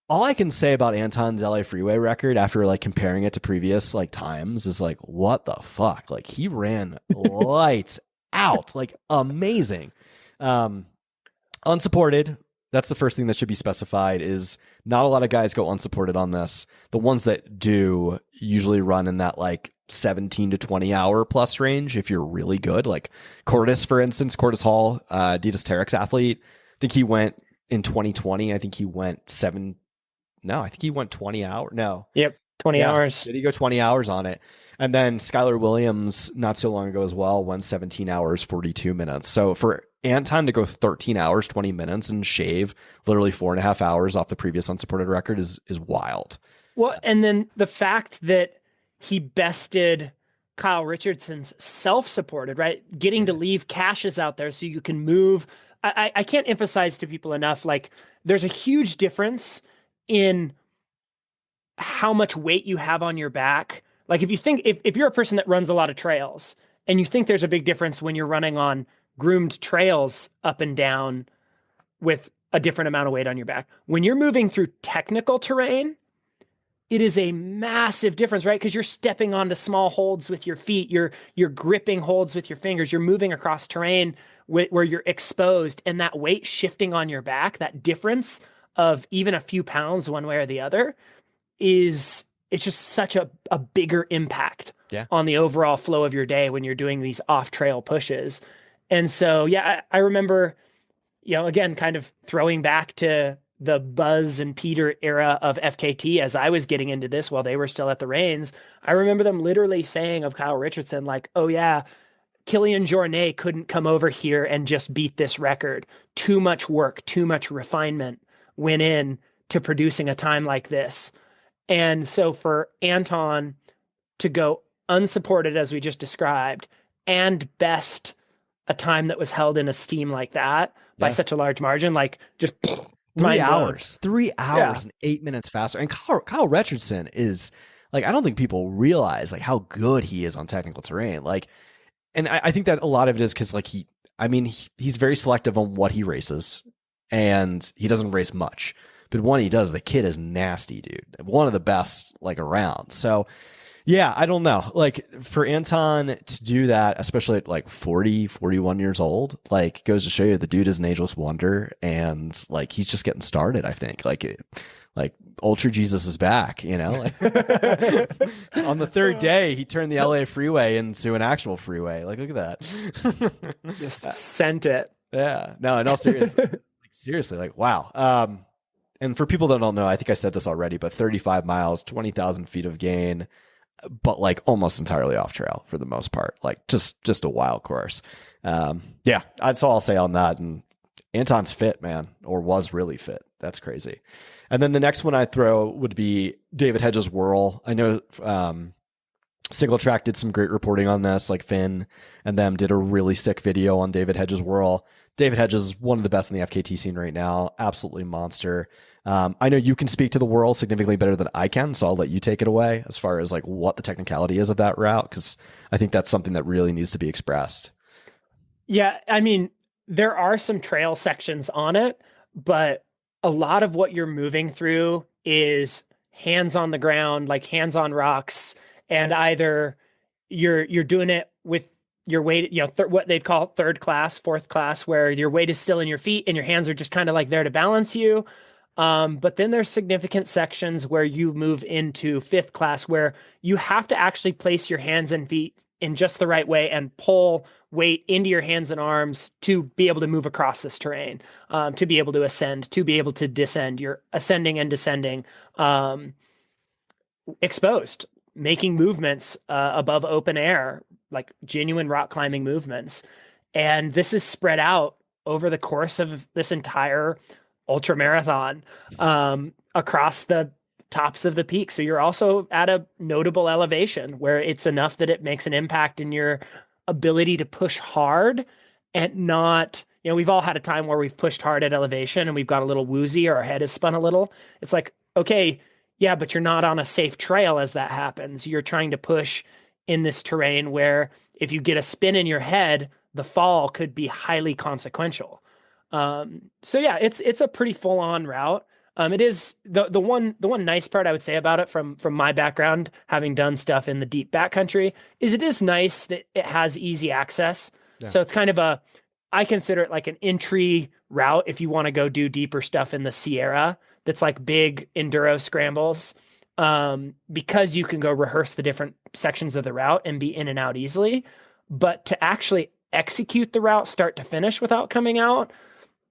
All I can say about Anton's LA Freeway record after like comparing it to previous like times is like, what the fuck? Like he ran lights out, like amazing. Unsupported. That's the first thing that should be specified is not a lot of guys go unsupported on this. The ones that do usually run in that like 17 to 20 hour plus range. If you're really good, like Cordis, for instance, Cordis Hall, Adidas Terex athlete. I think he went in 2020. I think he went 20 hours. No. Yep. 20 hours. Did he go 20 hours on it? And then Skylar Williams, not so long ago as well, went 17 hours, 42 minutes. So for Anton to go 13 hours, 20 minutes and shave literally 4.5 hours off the previous unsupported record is wild. Well, and then the fact that he bested Kyle Richardson's self-supported, right? Getting to leave caches out there so you can move. I can't emphasize to people enough, like there's a huge difference in how much weight you have on your back. Like if you think, if you're a person that runs a lot of trails and you think there's a big difference when you're running on groomed trails up and down with a different amount of weight on your back, when you're moving through technical terrain, it is a massive difference, right? Because you're stepping onto small holds with your feet, you're gripping holds with your fingers, you're moving across terrain where you're exposed, and that weight shifting on your back, that difference of even a few pounds one way or the other it's just such a bigger impact on the overall flow of your day when you're doing these off-trail pushes. And so, I remember, again, kind of throwing back to the Buzz and Peter era of FKT as I was getting into this while they were still at the reins. I remember them literally saying of Kyle Richardson, like, oh yeah, Kilian Jornet couldn't come over here and just beat this record. Too much work, too much refinement went in to producing a time like this. And so for Anton to go unsupported, as we just described, and best a time that was held in esteem like that by such a large margin, like just 3 hours and 8 minutes faster. And Kyle Richardson is like, I don't think people realize like how good he is on technical terrain. Like, and I think that a lot of it is because like he's very selective on what he races, and he doesn't race much. But when he does, the kid is nasty, dude. One of the best like around. So yeah, I don't know. Like for Anton to do that, especially at like 40, 41 years old, like goes to show you the dude is an ageless wonder, and like he's just getting started, I think. Like Ultra Jesus is back, Like on the third day, he turned the LA freeway into an actual freeway. Like, look at that. Just sent it. Yeah. No, in all seriously, like, wow. And for people that don't know, I think I said this already, but 35 miles, 20,000 feet of gain, but like almost entirely off trail for the most part, like just a wild course. That's all I'll say on that. And Anton's fit, man, or was really fit. That's crazy. And then the next one I throw would be David Hedges' Whirl. I know Single Track did some great reporting on this, like Finn and them did a really sick video on David Hedges' Whirl. David Hedges is one of the best in the FKT scene right now. Absolutely monster. I know you can speak to the world significantly better than I can, so I'll let you take it away as far as like what the technicality is of that route, because I think that's something that really needs to be expressed. Yeah, I mean, there are some trail sections on it, but a lot of what you're moving through is hands on the ground, like hands on rocks, and either you're doing it with your weight, what they'd call third class, fourth class, where your weight is still in your feet and your hands are just kind of like there to balance you. But then there's significant sections where you move into fifth class, where you have to actually place your hands and feet in just the right way and pull weight into your hands and arms to be able to move across this terrain, to be able to ascend, to be able to descend. You're ascending and descending, exposed, making movements above open air, like genuine rock climbing movements. And this is spread out over the course of this entire ultra marathon, across the tops of the peak. So you're also at a notable elevation where it's enough that it makes an impact in your ability to push hard and not, we've all had a time where we've pushed hard at elevation and we've got a little woozy or our head is spun a little. It's like, okay, yeah, but you're not on a safe trail as that happens. You're trying to push in this terrain where if you get a spin in your head, the fall could be highly consequential. So yeah, it's a pretty full on route. It is the one nice part I would say about it from my background, having done stuff in the deep backcountry, is it is nice that it has easy access. Yeah. So it's kind of I consider it like an entry route if you want to go do deeper stuff in the Sierra. That's like big enduro scrambles, because you can go rehearse the different sections of the route and be in and out easily. But to actually execute the route start to finish without coming out,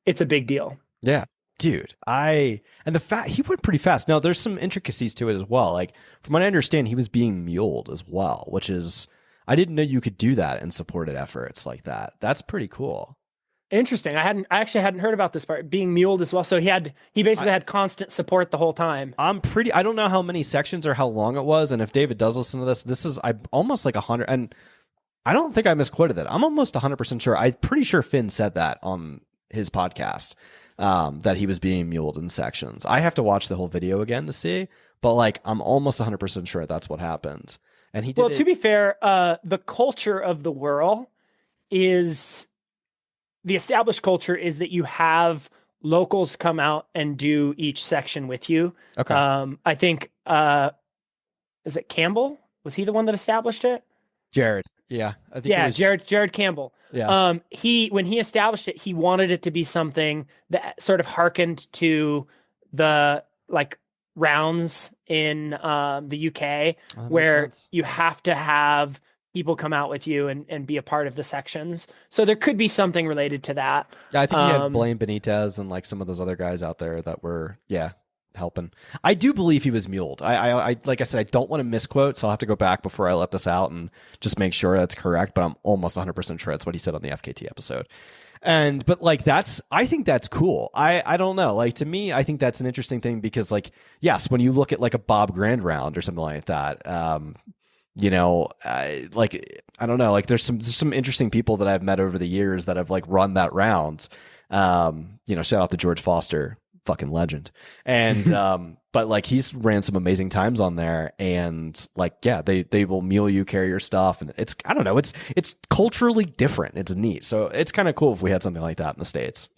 it's a big deal. Yeah, dude. And the fact he went pretty fast. Now there's some intricacies to it as well. Like from what I understand, he was being muled as well, which is, I didn't know you could do that in supported efforts like that. That's pretty cool. Interesting. I actually hadn't heard about this part, being muled as well. So he basically had constant support the whole time. I don't know how many sections or how long it was. And if David does listen to this is almost like 100. And I don't think I misquoted that. I'm almost 100% sure. I'm pretty sure Finn said that on his podcast, that he was being muled in sections. I have to watch the whole video again to see, but like, I'm almost 100% sure that's what happened. And he did. Well, to be fair, the culture of the whirl is, the established culture is that you have locals come out and do each section with you. Okay. I think, is it Campbell? Was he the one that established it? Jared. Yeah. I think Jared Campbell. Yeah. When he established it, he wanted it to be something that sort of harkened to the like rounds in the UK, where you have to have people come out with you and be a part of the sections. So there could be something related to that. Yeah, I think he had Blaine Benitez and like some of those other guys out there that were, helping. I do believe he was muled. I like I said, I don't want to misquote, so I'll have to go back before I let this out and just make sure that's correct, but I'm almost 100% sure that's what he said on the FKT episode. But like, I think that's cool. I don't know. Like, to me, I think that's an interesting thing because like, yes, when you look at like a Bob Grand round or something like that, like, I don't know, like there's some interesting people that I've met over the years that have like run that round. Shout out to George Foster, fucking legend. And, but like he's ran some amazing times on there, and like, yeah, they will mule you, carry your stuff. And it's, I don't know, it's culturally different. It's neat. So it's kind of cool if we had something like that in the States,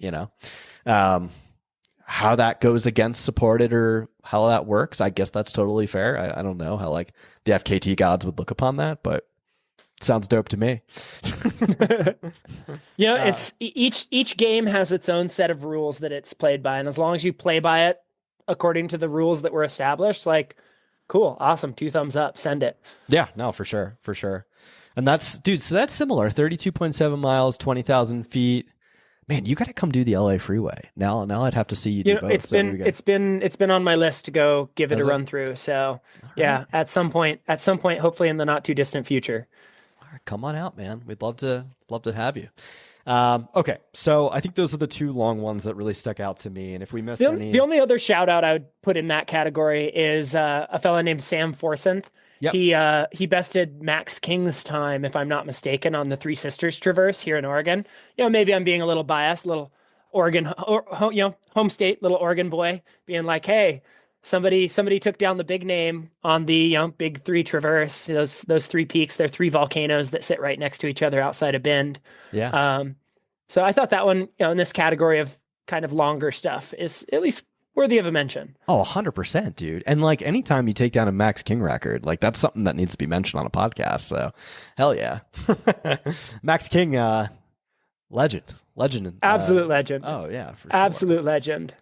how that goes against supported or how that works, I guess that's totally fair. I don't know how like the FKT gods would look upon that, but it sounds dope to me. It's each game has its own set of rules that it's played by, and as long as you play by it according to the rules that were established, like, cool, awesome, 2 thumbs up, send it. Yeah, no, for sure. And that's similar. 32.7 miles, 20,000 feet. Man, you got to come do the LA freeway. Now I'd have to see you do both. It's been on my list to go give it a run through. So yeah, at some point, hopefully in the not too distant future. All right, come on out, man. We'd love to have you. Okay, so I think those are the 2 long ones that really stuck out to me. And if we missed any, the only other shout out I would put in that category is a fella named Sam Forsyth. Yep. He bested Max King's time, if I'm not mistaken, on the Three Sisters Traverse here in Oregon. Maybe I'm being a little biased, little Oregon, home state, little Oregon boy, being like, hey, somebody took down the big name on the big three traverse. Those three peaks, they're three volcanoes that sit right next to each other outside of Bend. Yeah. So I thought that one, in this category of kind of longer stuff, is at least worthy of a mention. Oh, 100%, dude. And like anytime you take down a Max King record, like that's something that needs to be mentioned on a podcast. So hell yeah. Max King, legend. Absolute legend. Oh yeah, for sure. Absolute legend.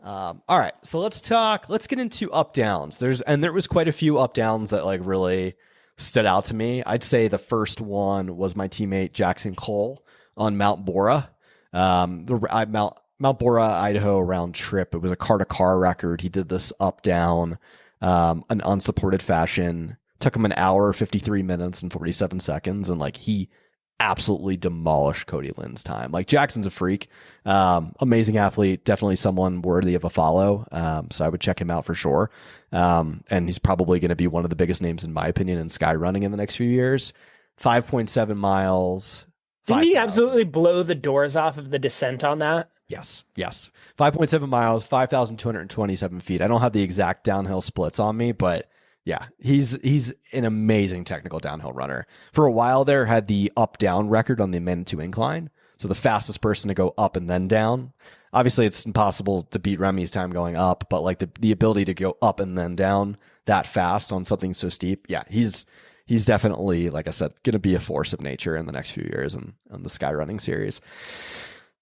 All right, so let's get into up downs. There was quite a few up downs that like really stood out to me. I'd say the first one was my teammate Jackson Cole on Mount Bora. Mount Bora, Idaho round trip. It was a car-to-car record. He did this up down, an unsupported fashion. Took him an hour, 53 minutes, and 47 seconds, and like he absolutely demolished Cody Lynn's time. Like Jackson's a freak, amazing athlete, definitely someone worthy of a follow. So I would check him out for sure. And he's probably going to be one of the biggest names in my opinion in sky running in the next few years. 5.7 miles. Didn't he absolutely blow the doors off of the descent on that? Yes. 5.7 miles, 5,227 feet. I don't have the exact downhill splits on me, but yeah, he's an amazing technical downhill runner. For a while there, had the up-down record on the Manitou incline. So the fastest person to go up and then down. Obviously, it's impossible to beat Remy's time going up, but like the ability to go up and then down that fast on something so steep, yeah, he's definitely, like I said, going to be a force of nature in the next few years in the sky running series.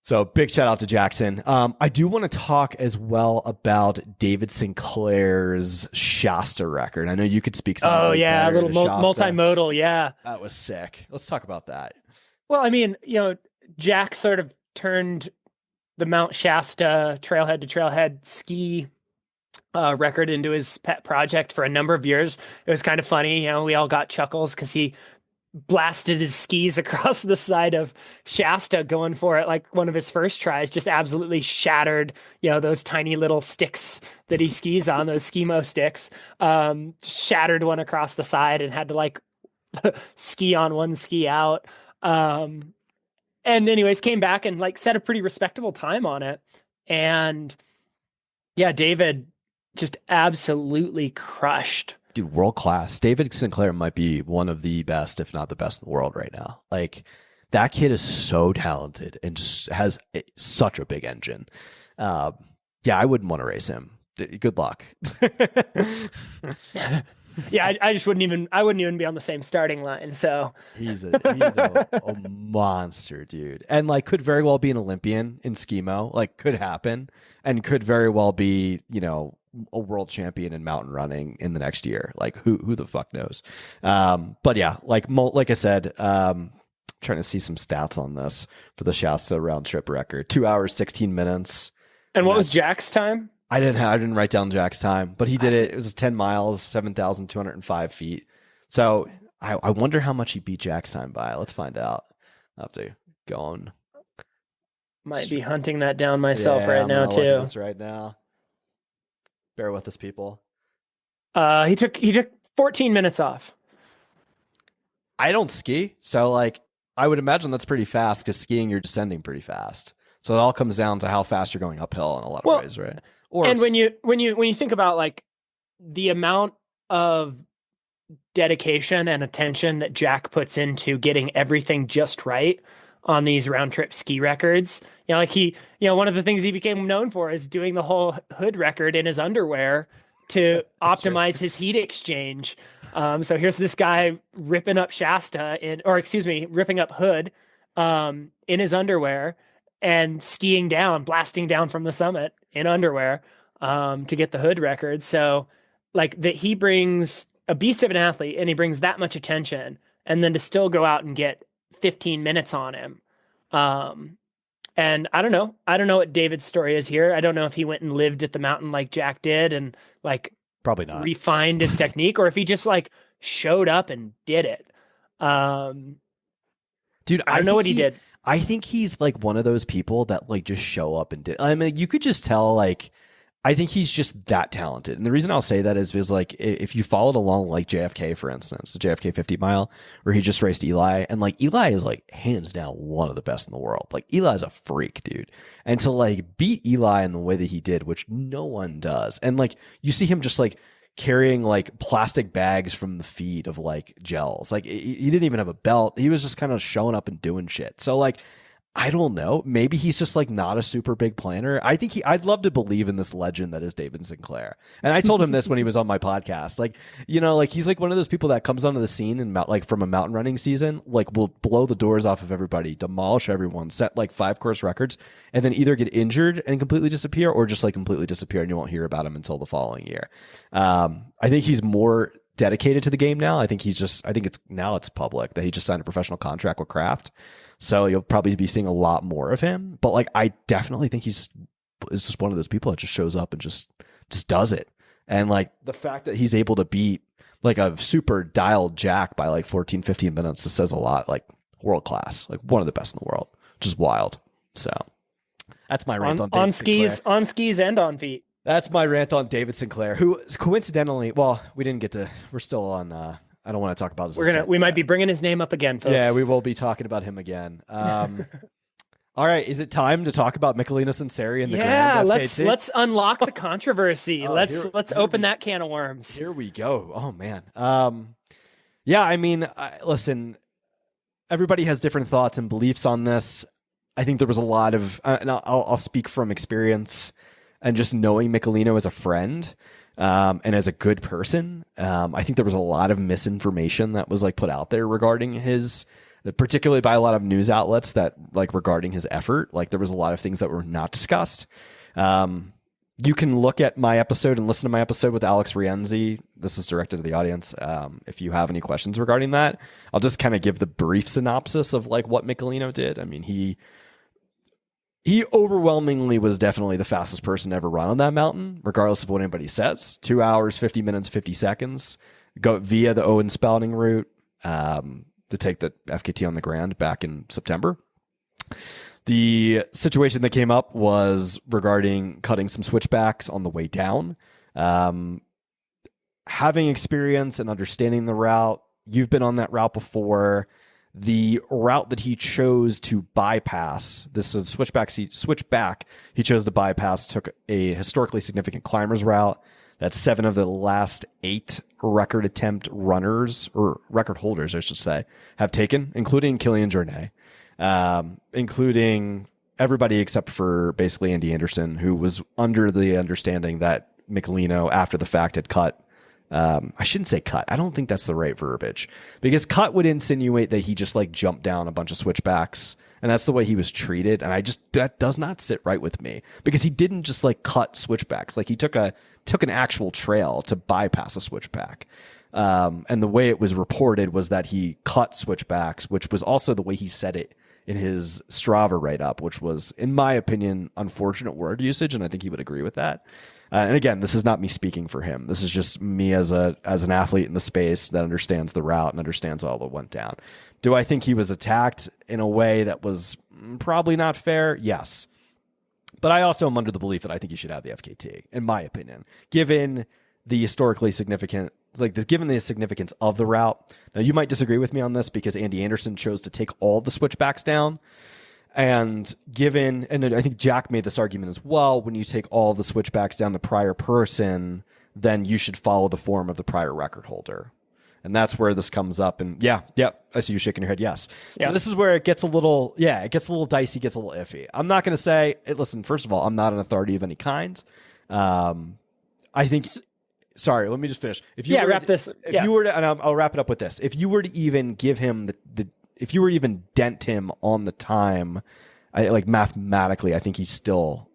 So big shout out to Jackson. I do want to talk as well about David Sinclair's Shasta record. I know you could speak something. Oh yeah, a little multimodal. Yeah, that was sick. Let's talk about that. Well, I mean, Jack sort of turned the Mount Shasta trailhead to trailhead ski record into his pet project for a number of years. It was kind of funny. We all got chuckles because he blasted his skis across the side of Shasta going for it like one of his first tries, just absolutely shattered those tiny little sticks that he skis on, those skimo sticks, shattered one across the side and had to like ski on one, ski out, and anyways came back and like set a pretty respectable time on it. And yeah, David just absolutely crushed. Dude, world class. David Sinclair might be one of the best, if not the best in the world right now. Like that kid is so talented and just has such a big engine. Yeah, I wouldn't want to race him. Good luck. Yeah, I just wouldn't even be on the same starting line. So he's a monster, dude. And like could very well be an Olympian in skimo, like could happen, and could very well be, a world champion in mountain running in the next year. Like who the fuck knows? But yeah, like I said, trying to see some stats on this for the Shasta round trip record. 2 hours, 16 minutes. And what was Jack's time? I didn't write down Jack's time, but he did it. It was 10 miles, 7,205 feet. So I wonder how much he beat Jack's time by. Let's find out. I'll have to go on. Might be hunting that down myself right now too. Look at this right now. Bear with us, people. He took 14 minutes off. I don't ski, so like I would imagine that's pretty fast because skiing you're descending pretty fast. So it all comes down to how fast you're going uphill in a lot of ways, right? And when you think about like the amount of dedication and attention that Jack puts into getting everything just right on these round trip ski records, one of the things he became known for is doing the whole hood record in his underwear to optimize his heat exchange. So here's this guy ripping up ripping up hood in his underwear and skiing down, blasting down from the summit in underwear to get the hood record. So like that he brings a beast of an athlete and he brings that much attention, and then to still go out and get 15 minutes on him. And I don't know what David's story is here. I don't know if he went and lived at the mountain like Jack did and like probably not refined his technique, or if he just like showed up and did it. Dude, I don't know what he did. I think he's like one of those people that like just show up and did. I mean, you could just tell like I think he's just that talented. And the reason I'll say that is because, like, if you followed along, like JFK, for instance, the JFK 50 mile, where he just raced Eli, and like Eli is like hands down one of the best in the world. Like Eli's a freak, dude. And to like beat Eli in the way that he did, which no one does. And like you see him just like carrying like plastic bags from the feed of like gels. Like he didn't even have a belt. He was just kind of showing up and doing shit. So like, I don't know. Maybe he's just like not a super big planner. I think I'd love to believe in this legend that is David Sinclair. And I told him this when he was on my podcast. Like, you know, like he's like one of those people that comes onto the scene and like from a mountain running season, like will blow the doors off of everybody, demolish everyone, set like 5 course records, and then either get injured and completely disappear or just like completely disappear and you won't hear about him until the following year. I think he's more dedicated to the game now. I think it's public that he just signed a professional contract with Kraft. So you'll probably be seeing a lot more of him. But like, I definitely think is just one of those people that just shows up and just does it. And like the fact that he's able to beat like a super dialed Jack by like 14, 15 minutes, this says a lot. Like world class, like one of the best in the world, which is wild. So that's my rant on skis and on feet. That's my rant on David Sinclair, who coincidentally, well, we're still on, I don't want to talk about this. We might be bringing his name up again, folks. Yeah, we will be talking about him again. All right, is it time to talk about Michelino Sinceri and the Grand FKT? let's unlock the controversy. Let's open that can of worms. Here we go. Oh man. Yeah, I mean, listen, everybody has different thoughts and beliefs on this. I think there was a lot of, and I'll speak from experience and just knowing Michelino as a friend. And as a good person, I think there was a lot of misinformation that was like put out there regarding particularly by a lot of news outlets that like regarding his effort. Like there was a lot of things that were not discussed. You can look at my episode and listen to my episode with Alex Rienzi. This is directed to the audience. If you have any questions regarding that, I'll just kind of give the brief synopsis of like what Michelino did. I mean, he overwhelmingly was definitely the fastest person to ever run on that mountain, regardless of what anybody says. 2 hours, 50 minutes, 50 seconds. Go via the Owen Spalding route to take the FKT on the Grand back in September. The situation that came up was regarding cutting some switchbacks on the way down. Having experience and understanding the route, you've been on that route before. The route that he chose to bypass, this is switchback he chose to bypass, took a historically significant climbers route that 7 of the last 8 record attempt runners, or record holders, I should say, have taken, including Kilian Jornet, including everybody except for basically Andy Anderson, who was under the understanding that Michelino, after the fact, had cut. I shouldn't say cut. I don't think that's the right verbiage, because cut would insinuate that he just like jumped down a bunch of switchbacks, and that's the way he was treated. And that does not sit right with me, because he didn't just like cut switchbacks. Like he took an actual trail to bypass a switchback. And the way it was reported was that he cut switchbacks, which was also the way he said it in his Strava write-up, which was, in my opinion, unfortunate word usage. And I think he would agree with that. And again, this is not me speaking for him. This is just me as an athlete in the space that understands the route and understands all that went down. Do I think he was attacked in a way that was probably not fair? Yes. But I also am under the belief that I think he should have the FKT, in my opinion, given the historically significant, given the significance of the route. Now, you might disagree with me on this because Andy Anderson chose to take all the switchbacks down. And I think Jack made this argument as well, when you take all the switchbacks down the prior person, then you should follow the form of the prior record holder. And that's where this comes up. And yeah, I see you shaking your head. Yes. Yeah. So this is where it gets a little dicey, gets a little iffy. I'm not going to say, listen, first of all, I'm not an authority of any kind. I think, sorry, let me just finish. You were to, and I'll wrap it up with this. If you were to even give him if you were to even dent him on the time, mathematically, I think he still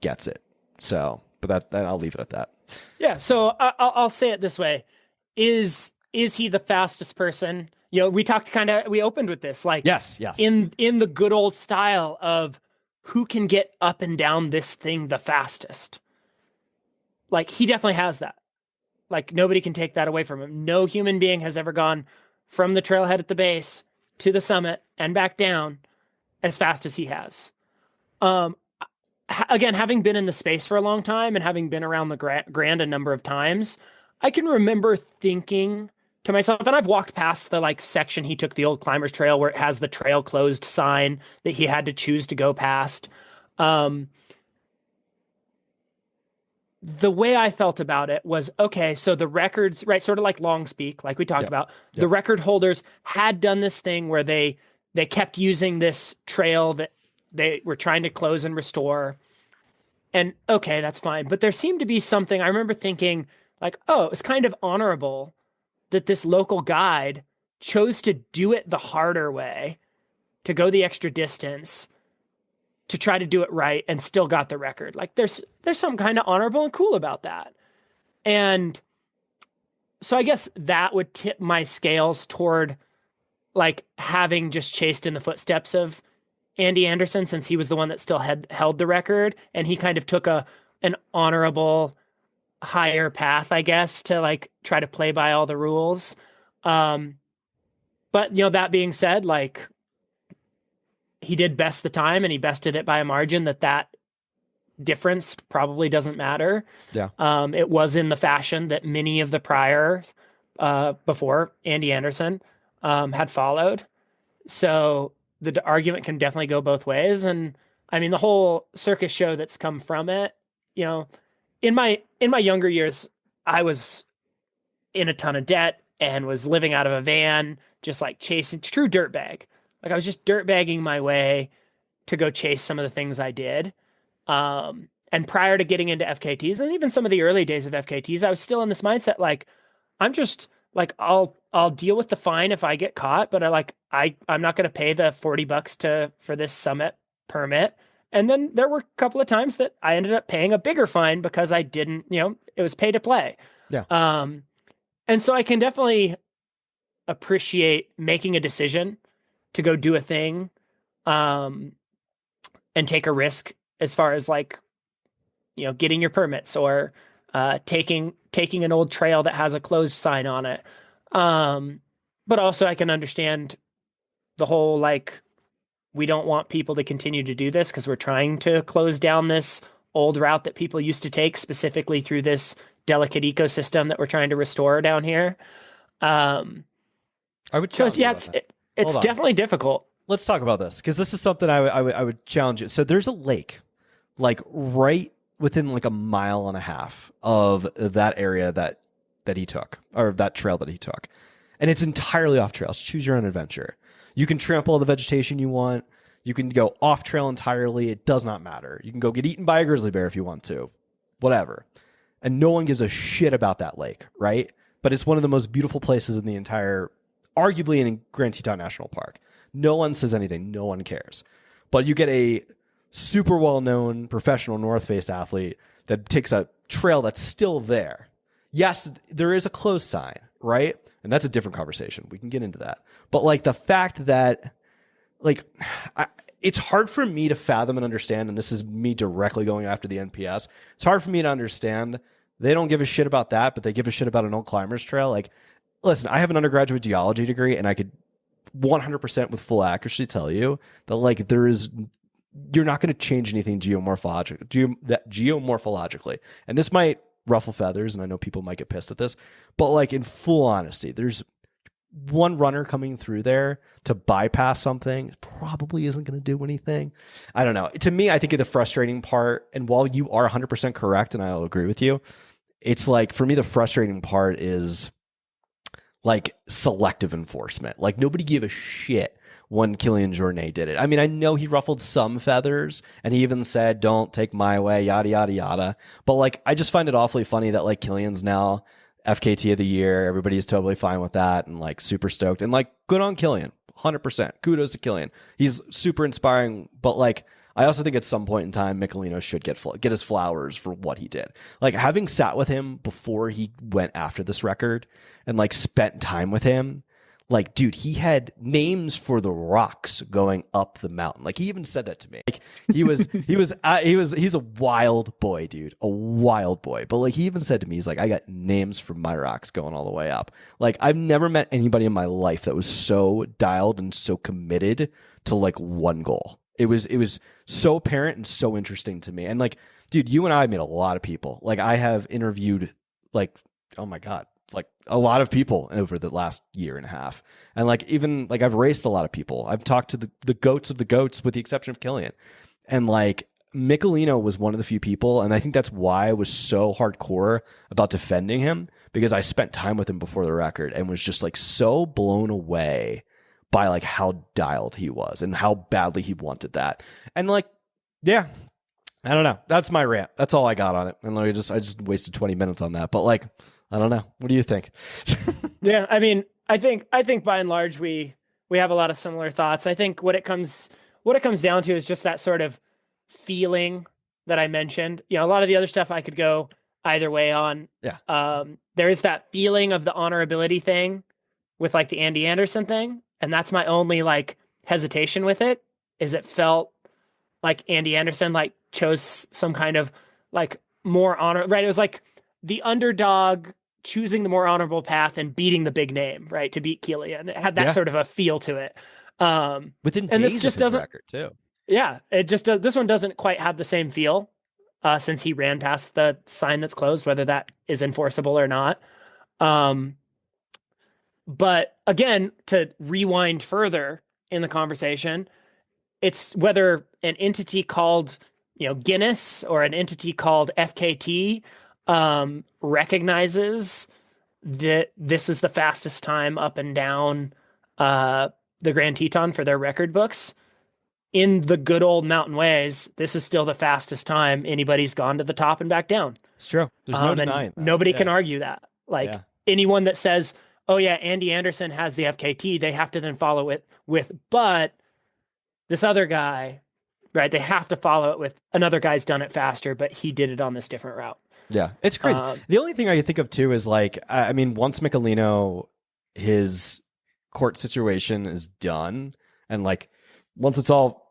gets it. So, but that I'll leave it at that. Yeah. So I'll say it this way: is he the fastest person? You know, we opened with this, like, yes, in the good old style of who can get up and down this thing the fastest. Like, he definitely has that. Like, nobody can take that away from him. No human being has ever gone from the trailhead at the base to the summit and back down as fast as he has. again, having been in the space for a long time and having been around the Grand a number of times, I can remember thinking to myself, and I've walked past the like section he took the old climbers trail where it has the trail closed sign that he had to choose to go past. The way I felt about it was, okay, so the records, right, sort of like long speak, like we talked about, the record holders had done this thing where they kept using this trail that they were trying to close and restore. And okay, that's fine. But there seemed to be something, I remember thinking like, oh, it was kind of honorable that this local guide chose to do it the harder way, to go the extra distance, to try to do it right, and still got the record. Like there's something kind of honorable and cool about that. And so I guess that would tip my scales toward like having just chased in the footsteps of Andy Anderson, since he was the one that still had held the record, and he kind of took an honorable higher path, I guess, to like try to play by all the rules. But that being said, like he did best the time and he bested it by a margin that difference probably doesn't matter. Yeah. It was in the fashion that many of the prior before Andy Anderson had followed. So the argument can definitely go both ways. And I mean, the whole circus show that's come from it, in my younger years, I was in a ton of debt and was living out of a van, just like chasing true dirtbag. Like I was just dirtbagging my way to go chase some of the things I did. And prior to getting into FKTs and even some of the early days of FKTs, I was still in this mindset. Like, I'm just like, I'll deal with the fine if I get caught, but I'm not going to pay the $40 for this summit permit. And then there were a couple of times that I ended up paying a bigger fine because I didn't, it was pay to play. Yeah. And so I can definitely appreciate making a decision to go do a thing, and take a risk as far as like, getting your permits or taking an old trail that has a closed sign on it. But also I can understand the whole, like, we don't want people to continue to do this because we're trying to close down this old route that people used to take specifically through this delicate ecosystem that we're trying to restore down here. I would challenge it's definitely difficult. Let's talk about this because this is something I would challenge you. So there's a lake, like right within like a mile and a half of that area that he took, or that trail that he took, and it's entirely off trails. Choose your own adventure. You can trample all the vegetation you want. You can go off trail entirely. It does not matter. You can go get eaten by a grizzly bear if you want to, whatever. And no one gives a shit about that lake, right? But it's one of the most beautiful places in the entire, arguably in Grand Teton National Park. No one says anything. No one cares. But you get a super well-known professional North Face athlete that takes a trail that's still there. Yes, there is a closed sign, right? And that's a different conversation. We can get into that. But like the fact that, like, it's hard for me to fathom and understand, and this is me directly going after the NPS. It's hard for me to understand. They don't give a shit about that, but they give a shit about an old climbers trail. Like, listen, I have an undergraduate geology degree, and I could 100% with full accuracy tell you that, like, you're not going to change anything geomorphologically. And this might ruffle feathers, and I know people might get pissed at this, but like in full honesty, there's one runner coming through there to bypass something probably isn't going to do anything. I don't know. To me, I think the frustrating part, and while you are 100% correct, and I'll agree with you, it's like, for me, the frustrating part is like selective enforcement. Like nobody gave a shit when Killian Jornet did it. I mean, I know he ruffled some feathers, and he even said, don't take my way, yada, yada, yada. But like, I just find it awfully funny that like Killian's now FKT of the year. Everybody's totally fine with that and like super stoked. And like, good on Killian, 100%. Kudos to Killian. He's super inspiring. But like, I also think at some point in time, Michelino should get his flowers for what he did. Like, having sat with him before he went after this record and like spent time with him, like, dude, he had names for the rocks going up the mountain. Like, he even said that to me. Like, he's a wild boy, dude, a wild boy. But like, he even said to me, he's like, I got names for my rocks going all the way up. Like, I've never met anybody in my life that was so dialed and so committed to like one goal. It was so apparent and so interesting to me. And like, dude, you and I met a lot of people. Like I have interviewed like, oh my God, like a lot of people over the last year and a half. And like, even like I've raced a lot of people. I've talked to the goats of the goats with the exception of Killian. And like Michelino was one of the few people. And I think that's why I was so hardcore about defending him, because I spent time with him before the record and was just like so blown away by like how dialed he was and how badly he wanted that. And like, yeah, I don't know. That's my rant. That's all I got on it. And like, I just wasted 20 minutes on that, but like, I don't know. What do you think? Yeah. I mean, I think by and large, we have a lot of similar thoughts. I think what it comes down to is just that sort of feeling that I mentioned. You know, a lot of the other stuff I could go either way on. Yeah. There is that feeling of the honorability thing with like the Andy Anderson thing. And that's my only like hesitation with it, is it felt like Andy Anderson like chose some kind of like more honor, right? It was like the underdog choosing the more honorable path and beating the big name, right? To beat Killian. It had that sort of a feel to it. Within and days this just of his doesn't record too. Yeah, it just this one doesn't quite have the same feel since he ran past the sign that's closed, whether that is enforceable or not. But again, to rewind further in the conversation, it's whether an entity called, Guinness or an entity called FKT recognizes that this is the fastest time up and down the Grand Teton for their record books. In the good old mountain ways, this is still the fastest time anybody's gone to the top and back down. It's true. There's no denying that. Nobody can argue that. Like anyone that says, oh yeah, Andy Anderson has the FKT, they have to then follow it with, but this other guy, right? They have to follow it with another guy's done it faster, but he did it on this different route. Yeah, it's crazy. The only thing I can think of too is like, I mean, once Michelino, his court situation is done, and like once it's all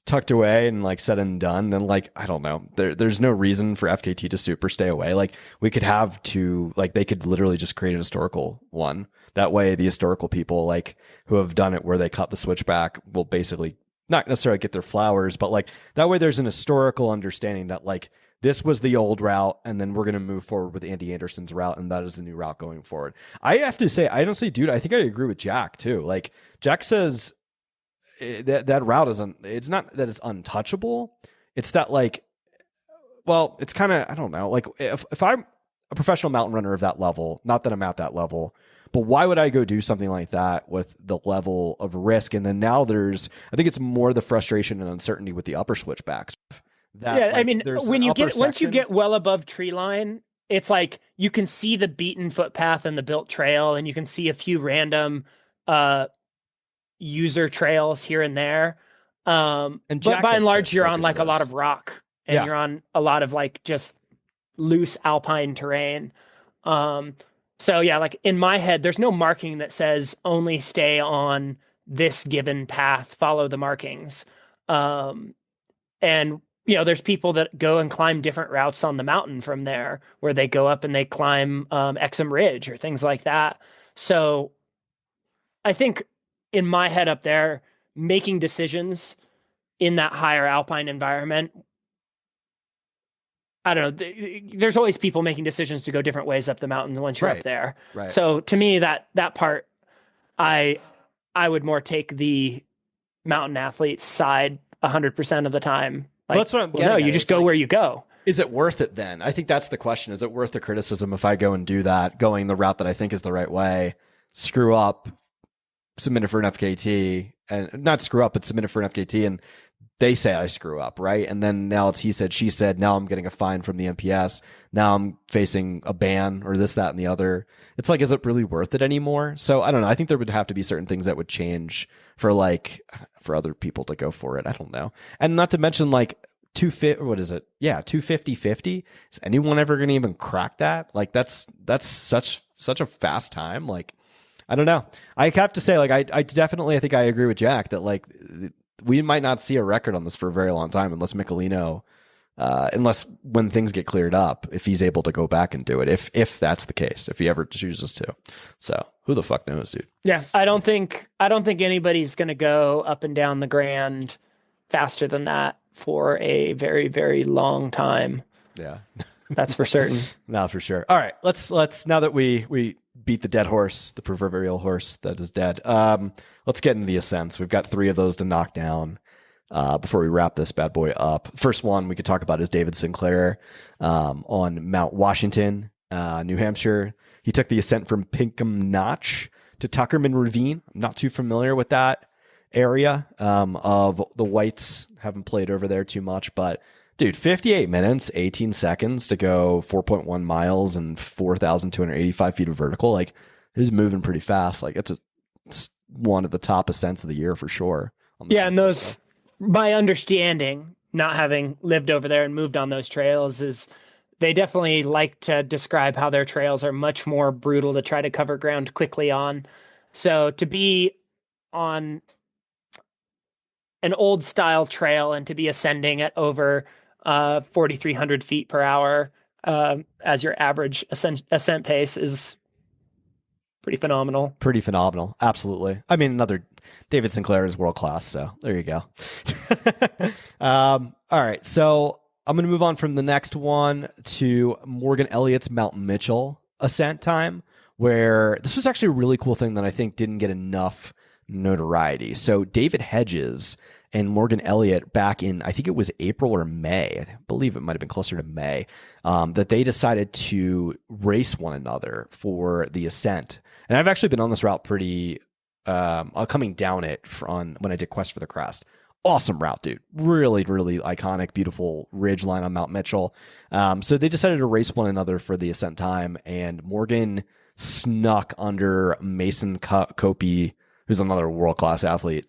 tucked away and like said and done, then like, I don't know, there's no reason for FKT to super stay away. Like we could have two, like they could literally just create an historical one. That way the historical people like who have done it where they cut the switchback will basically not necessarily get their flowers, but like that way there's an historical understanding that like this was the old route and then we're going to move forward with Andy Anderson's route and that is the new route going forward. I have to say, I honestly, dude, I think I agree with Jack too. Like Jack says, that route isn't, it's not that it's untouchable. It's that like, well, it's kind of, I don't know, like if I'm a professional mountain runner of that level, not that I'm at that level, but why would I go do something like that with the level of risk? And then now I think it's more the frustration and uncertainty with the upper switchbacks. That, I mean, once you get well above tree line, it's like you can see the beaten footpath and the built trail, and you can see a few random, user trails here and there. But by and large, you're on like a lot of rock and you're on a lot of like just loose alpine terrain. So yeah, like in my head, there's no marking that says only stay on this given path, follow the markings. And there's people that go and climb different routes on the mountain from there, where they go up and they climb Exum Ridge or things like that. So I think in my head up there, making decisions in that higher alpine environment, I don't know, there's always people making decisions to go different ways up the mountain once you're up there. Right. So to me, that part, I would more take the mountain athlete's side 100% of the time. Like, well, that's what I'm getting no, at. you just go like, where you go. Is it worth it then? I think that's the question. Is it worth the criticism if I go and do that, going the route that I think is the right way, screw up, submit it for an FKT, and not screw up, but submit it for an FKT, and they say I screw up, right? And then now it's he said, she said, now I'm getting a fine from the MPS, now I'm facing a ban or this, that, and the other. It's like, is it really worth it anymore? So I don't know. I think there would have to be certain things that would change for other people to go for it. I don't know. And not to mention like 250, what is it? Yeah, 250-50. Is anyone ever going to even crack that? Like that's such a fast time. Like, I don't know. I have to say, like, I definitely, I think I agree with Jack that like we might not see a record on this for a very long time unless Michelino, unless when things get cleared up, if he's able to go back and do it, if that's the case, if he ever chooses to. So who the fuck knows, dude? Yeah, I don't think anybody's going to go up and down the Grand faster than that for a very, very long time. Yeah. That's for certain. No, for sure. All right, let's now that we beat the dead horse, the proverbial horse that is dead. Let's get into the ascents. We've got 3 of those to knock down before we wrap this bad boy up. First one we could talk about is David Sinclair on Mount Washington, New Hampshire. He took the ascent from Pinkham Notch to Tuckerman Ravine. I'm not too familiar with that area of the Whites. Haven't played over there too much, but dude, 58 minutes, 18 seconds to go 4.1 miles and 4,285 feet of vertical. Like, he's moving pretty fast. Like, it's one of the top ascents of the year for sure. Yeah, and those, my understanding, not having lived over there and moved on those trails, is they definitely like to describe how their trails are much more brutal to try to cover ground quickly on. So to be on an old style trail and to be ascending at over 4,300 feet per hour as your average ascent pace is pretty phenomenal. Pretty phenomenal. Absolutely. I mean, another David Sinclair is world class. So there you go. All right. So I'm going to move on from the next one to Morgan Elliott's Mount Mitchell ascent time, where this was actually a really cool thing that I think didn't get enough notoriety. So David Hedges and Morgan Elliott back in, I think it was April or May, I believe it might have been closer to May, that they decided to race one another for the ascent. And I've actually been on this route pretty, coming down it when I did Quest for the Crest. Awesome route, dude. Really, really iconic, beautiful ridge line on Mount Mitchell. So they decided to race one another for the ascent time, and Morgan snuck under Mason Copey, who's another world-class athlete,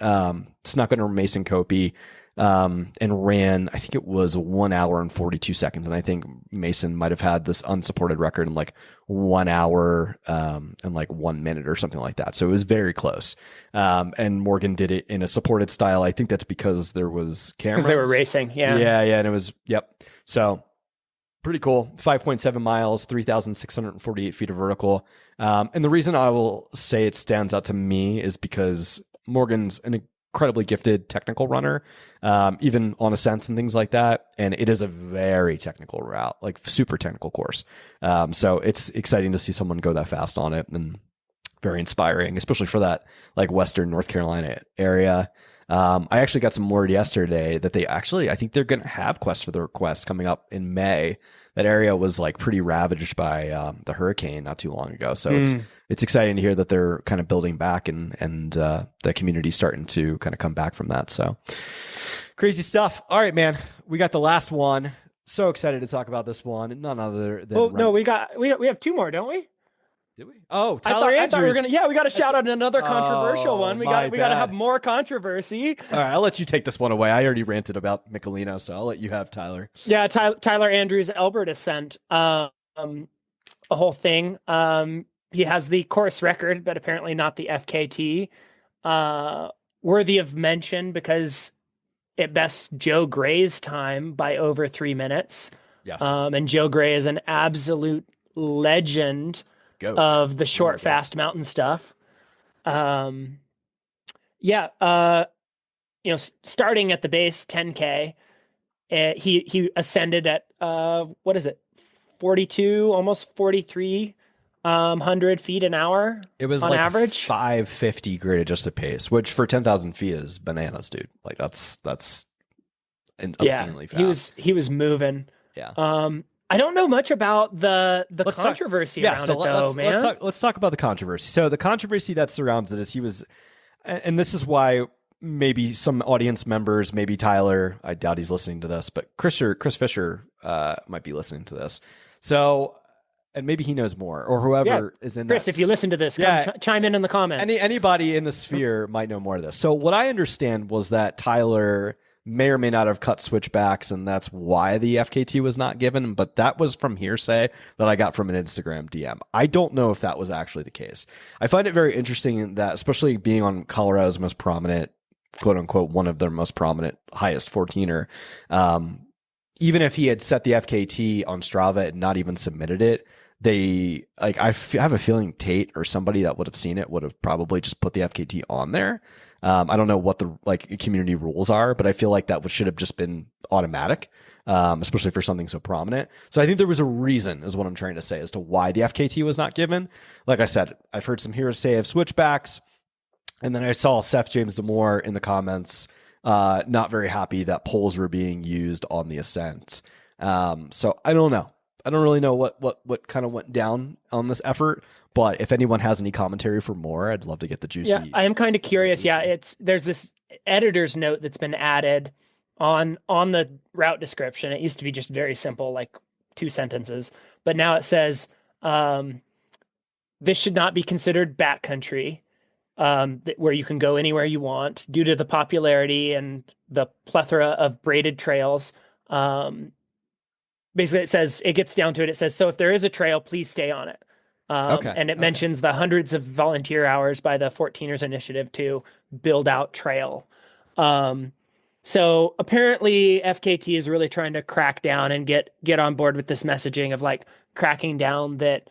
snuck under Mason Copey and ran, I think it was 1 hour and 42 seconds. And I think Mason might have had this unsupported record in like 1 hour and like 1 minute or something like that. So it was very close. And Morgan did it in a supported style. I think that's because there was cameras. Because they were racing, yeah. Yeah, and it was, yep. So pretty cool. 5.7 miles, 3,648 feet of vertical. And the reason I will say it stands out to me is because Morgan's an incredibly gifted technical runner, even on ascents and things like that. And it is a very technical route, like super technical course. So it's exciting to see someone go that fast on it, and very inspiring, especially for that like Western North Carolina area. I actually got some word yesterday that I think they're going to have Quest for the Quest coming up in May. That area was like pretty ravaged by the hurricane not too long ago. So it's exciting to hear that they're kind of building back and the community's starting to kind of come back from that. So crazy stuff. All right, man, we got the last one. So excited to talk about this one. None other than we have 2 more, don't we? Did we? Oh, Tyler I Andrews. thought we were gonna. Yeah, we got to shout out another controversial one. We got to have more controversy. All right, I'll let you take this one away. I already ranted about Michelino, so I'll let you have Tyler. Yeah, Tyler Andrews Elbert ascent, a whole thing. He has the course record, but apparently not the FKT. Worthy of mention because it bests Joe Gray's time by over 3 minutes. Yes. And Joe Gray is an absolute legend of the short, fast mountain stuff. Starting at the base 10K, he ascended at, 42, almost 4,300 feet an hour. It was on like average 550 grade adjusted pace, which for 10,000 feet is bananas, dude. Like that's obscenely fast. He was moving. Yeah. I don't know much about the controversy around it, though, man. Let's talk about the controversy. So the controversy that surrounds it is he was, and this is why maybe some audience members, maybe Tyler, I doubt he's listening to this, but Chris Fisher might be listening to this. So, and maybe he knows more, or whoever is in Chris, if you listen to this, chime in the comments. Anybody in the sphere might know more of this. So what I understand was that Tyler may or may not have cut switchbacks, and that's why the FKT was not given, but that was from hearsay that I got from an Instagram DM. I don't know if that was actually the case. I find it very interesting that, especially being on Colorado's most prominent, quote unquote, one of their most prominent, highest 14er, even if he had set the FKT on Strava and not even submitted it, I have a feeling Tate or somebody that would have seen it would have probably just put the FKT on there. I don't know what the like community rules are, but I feel like that should have just been automatic, especially for something so prominent. So I think there was a reason, is what I'm trying to say, as to why the FKT was not given. Like I said, I've heard some hearsay of switchbacks, and then I saw Seth James Damore in the comments, not very happy that poles were being used on the ascent. So I don't know. I don't really know what kind of went down on this effort, but if anyone has any commentary for more, I'd love to get the juicy. Yeah, I am kind of curious. Yeah, there's this editor's note that's been added on the route description. It used to be just very simple, like 2 sentences, but now it says this should not be considered backcountry, where you can go anywhere you want due to the popularity and the plethora of braided trails. Basically, it gets down to it. It says, so if there is a trail, please stay on it. And it mentions the hundreds of volunteer hours by the 14ers initiative to build out trail. So apparently FKT is really trying to crack down and get on board with this messaging of like cracking down that,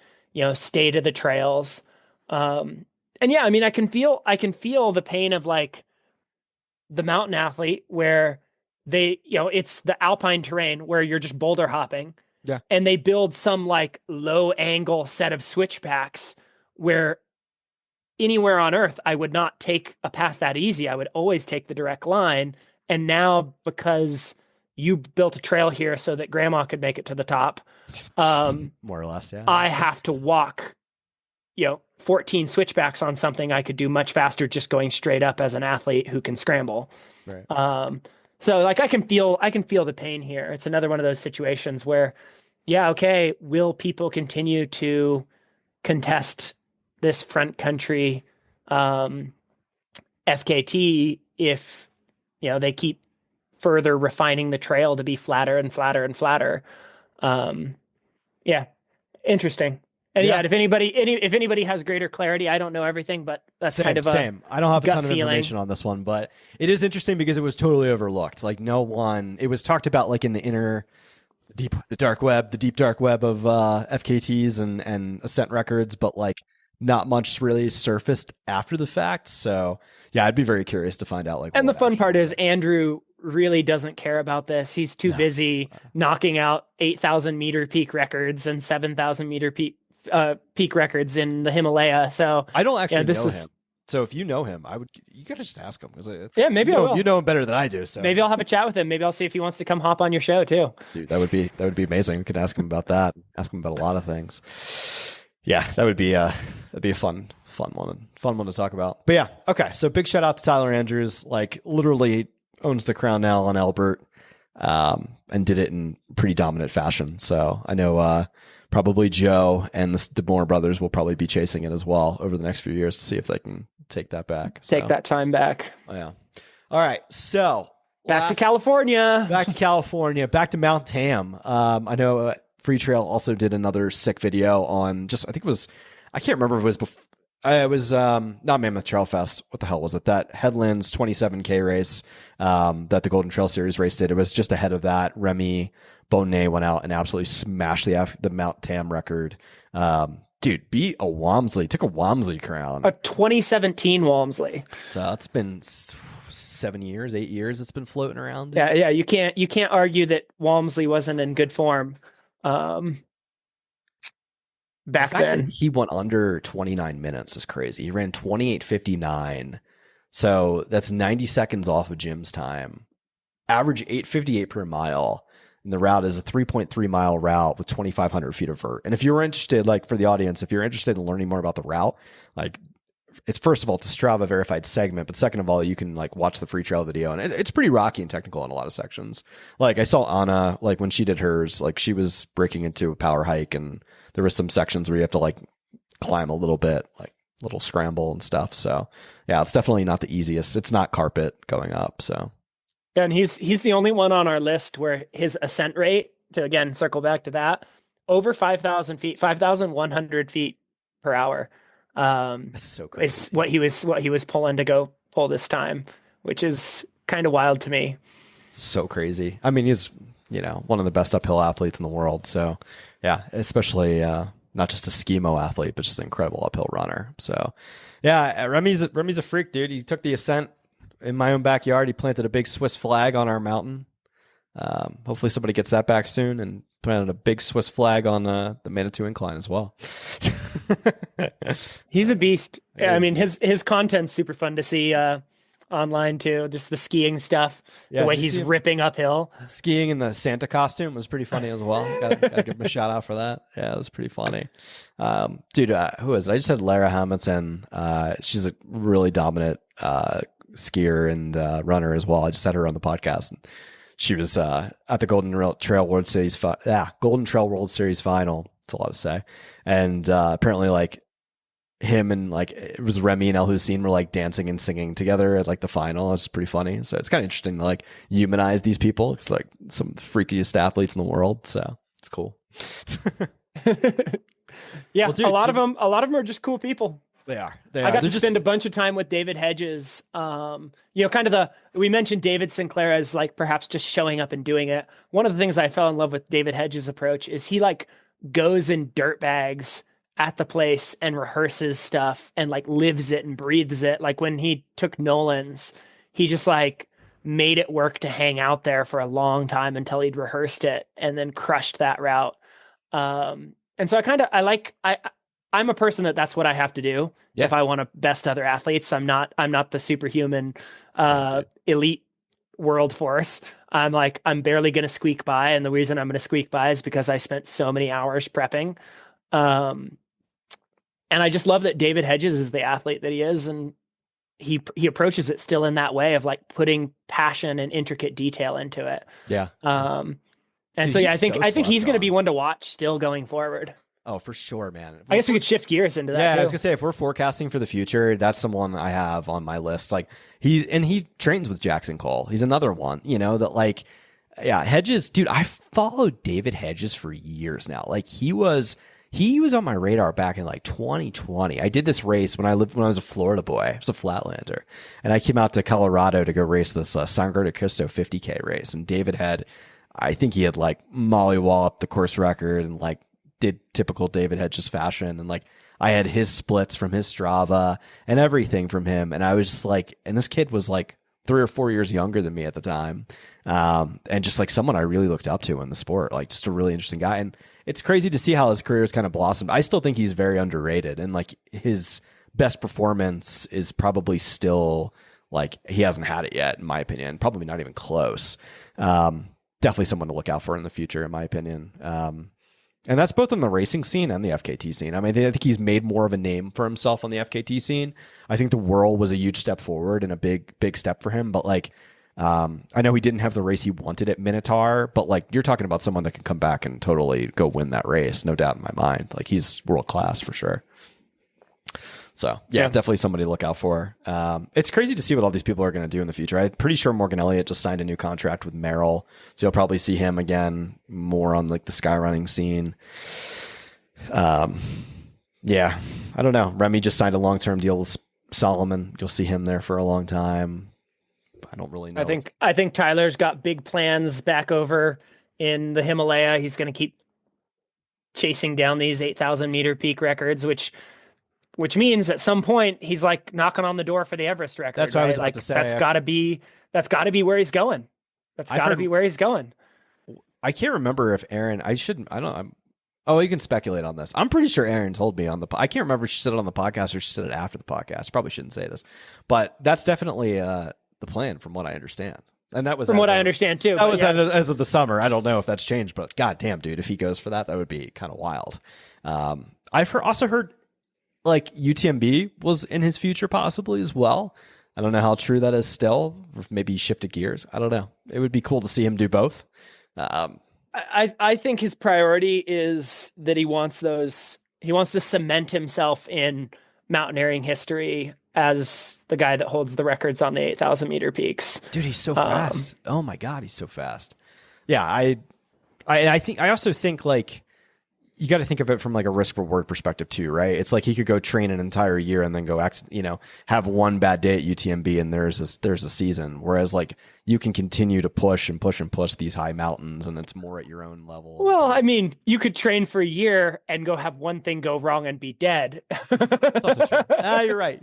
stay to the trails. And yeah, I mean, I can feel the pain of like the mountain athlete where it's the alpine terrain where you're just boulder hopping. Yeah. And they build some like low angle set of switchbacks where anywhere on earth, I would not take a path that easy. I would always take the direct line. And now because you built a trail here so that grandma could make it to the top, more or less. Yeah. I have to walk, 14 switchbacks on something I could do much faster just going straight up as an athlete who can scramble. Right. So like I can feel the pain here. It's another one of those situations where, yeah, okay, will people continue to contest this front country FKT if they keep further refining the trail to be flatter and flatter and flatter? Yeah, interesting. And yeah, if anybody has greater clarity, I don't know everything, but that's kind of same. I don't have a ton of feeling. information on this one, but it is interesting because it was totally overlooked. Like it was talked about like in the deep dark web of FKTs and ascent records, but like not much really surfaced after the fact. So yeah, I'd be very curious to find out. Like, and the fun part is Andrew really doesn't care about this. He's too busy knocking out 8,000 meter peak records and 7,000 meter peak records in the Himalaya. So I don't actually know him. So if you know him, you gotta just ask him. Maybe I will. You know him better than I do. So maybe I'll have a chat with him. Maybe I'll see if he wants to come hop on your show too. Dude, that would be amazing. We could ask him about that. Ask him about a lot of things. Yeah, that'd be a fun one to talk about. But yeah, okay. So big shout out to Tyler Andrews. Like literally owns the crown now on Albert, and did it in pretty dominant fashion. So I know probably Joe and the Damore brothers will probably be chasing it as well over the next few years to see if they can take that back. Take that time back. Oh, yeah. All right. So back to California, back to Mount Tam. I know Free Trail also did another sick video on I can't remember if it was before. It was not Mammoth Trail Fest. What the hell was it? That Headlands 27K race that the Golden Trail Series race did. It was just ahead of that. Remy Bonnet went out and absolutely smashed the Mount Tam record. Dude, beat a Walmsley. Took a Walmsley crown. A 2017 Walmsley. So it's been 8 years. It's been floating around. Dude. Yeah. You can't argue that Walmsley wasn't in good form. Back then, he went under 29 minutes is crazy. He ran 28:59, so that's 90 seconds off of Jim's time. Average 8:58 per mile, and the route is a 3.3 mile route with 2,500 feet of vert. And if you're interested, like for the audience, if you're interested in learning more about the route, like it's first of all, it's a Strava verified segment, but second of all, you can like watch the Free Trail video, and it's pretty rocky and technical in a lot of sections. Like I saw Anna, like when she did hers, like she was breaking into a power hike, and there was some sections where you have to like climb a little bit, like little scramble and stuff. So yeah, it's definitely not the easiest. It's not carpet going up. So yeah, and he's the only one on our list where his ascent rate, to again circle back to that, over 5,000 feet, 5,100 feet per hour. That's so crazy. It's what he was pulling to go pull this time, which is kind of wild to me. So crazy. I mean, he's one of the best uphill athletes in the world. So yeah, especially not just a skimo athlete, but just an incredible uphill runner. So yeah, Remy's a freak, dude. He took the ascent in my own backyard, he planted a big Swiss flag on our mountain. Hopefully somebody gets that back soon and planted a big Swiss flag on the Manitou Incline as well. He's a beast. I mean, his content's super fun to see online too. Just the skiing stuff, the way he's ripping uphill. Skiing in the Santa costume was pretty funny as well. Gotta give him a shout out for that. Yeah, it was pretty funny. Dude, who is it? I just had Lara Hamilton. She's a really dominant skier and runner as well. I just had her on the podcast. And she was at the Golden Trail World Series. Golden Trail World Series final. It's a lot to say. And apparently, like, him and like it was Remy and El Hussein were like dancing and singing together at like the final. It's pretty funny. So it's kind of interesting to like humanize these people. It's like some of the freakiest athletes in the world. So it's cool. Yeah, well, dude, a lot of them are just cool people. They are. I got to spend a bunch of time with David Hedges. We mentioned David Sinclair as like perhaps just showing up and doing it. One of the things I fell in love with David Hedges' approach is he like goes in dirt bags at the place and rehearses stuff and like lives it and breathes it. Like when he took Nolan's, he just like made it work to hang out there for a long time until he'd rehearsed it and then crushed that route. And so I'm a person that's what I have to do. Yeah. If I want to best other athletes. I'm not the superhuman elite world force. I'm barely going to squeak by. And the reason I'm going to squeak by is because I spent so many hours prepping. And I just love that David Hedges is the athlete that he is. And he approaches it still in that way of like putting passion and intricate detail into it. Yeah. And dude, so, yeah, I think he's going to be one to watch still going forward. Oh, for sure, man. I guess we could shift gears into that. Yeah, too. I was gonna say if we're forecasting for the future, that's someone I have on my list. Like he trains with Jackson Cole. He's another one, that like, yeah, Hedges, dude. I followed David Hedges for years now. Like he was on my radar back in like 2020. I did this race when I was a Florida boy. I was a flatlander, and I came out to Colorado to go race this Sangre de Cristo 50K race. And David I think he had like mollywalloped the course record and like did typical David Hedges fashion. And like I had his splits from his Strava and everything from him. And I was just like, and this kid was like 3 or 4 years younger than me at the time. And just like someone I really looked up to in the sport, like just a really interesting guy. And it's crazy to see how his career has kind of blossomed. I still think he's very underrated, and like his best performance is probably still like, he hasn't had it yet, in my opinion, probably not even close. Definitely someone to look out for in the future, in my opinion. And that's both in the racing scene and the FKT scene. I mean, I think he's made more of a name for himself on the FKT scene. I think the Whirl was a huge step forward and a big, big step for him. But like, I know he didn't have the race he wanted at Minotaur, but like you're talking about someone that can come back and totally go win that race. No doubt in my mind. Like he's world class for sure. So yeah, definitely somebody to look out for. It's crazy to see what all these people are going to do in the future. I'm pretty sure Morgan Elliott just signed a new contract with Merrill, so you'll probably see him again more on like the skyrunning scene. Yeah, I don't know. Remy just signed a long-term deal with Solomon. You'll see him there for a long time. I don't really know. I think Tyler's got big plans back over in the Himalaya. He's going to keep chasing down these 8,000 meter peak records, which means at some point he's like knocking on the door for the Everest record. That's what I was about to say. That's got to be where he's going. That's got to be where he's going. I can't remember if Aaron. You can speculate on this. I'm pretty sure Aaron told me I can't remember if she said it on the podcast or she said it after the podcast. Probably shouldn't say this, but that's definitely the plan from what I understand. And that was from what I understand too. That was as of the summer. I don't know if that's changed, but goddamn, dude, if he goes for that, that would be kind of wild. I've also heard like UTMB was in his future possibly as well. I don't know how true that is still. Maybe he shifted gears. I don't know. It would be cool to see him do both. I think his priority is that he wants to cement himself in mountaineering history as the guy that holds the records on the 8,000 meter peaks. Dude, he's so fast. Oh my God, he's so fast. Yeah, I also think like, you got to think of it from like a risk reward perspective too, right? It's like he could go train an entire year and then go, have one bad day at UTMB and there's a season. Whereas like you can continue to push and push and push these high mountains, and it's more at your own level. Well, I mean, you could train for a year and go have one thing go wrong and be dead. Also true. You're right.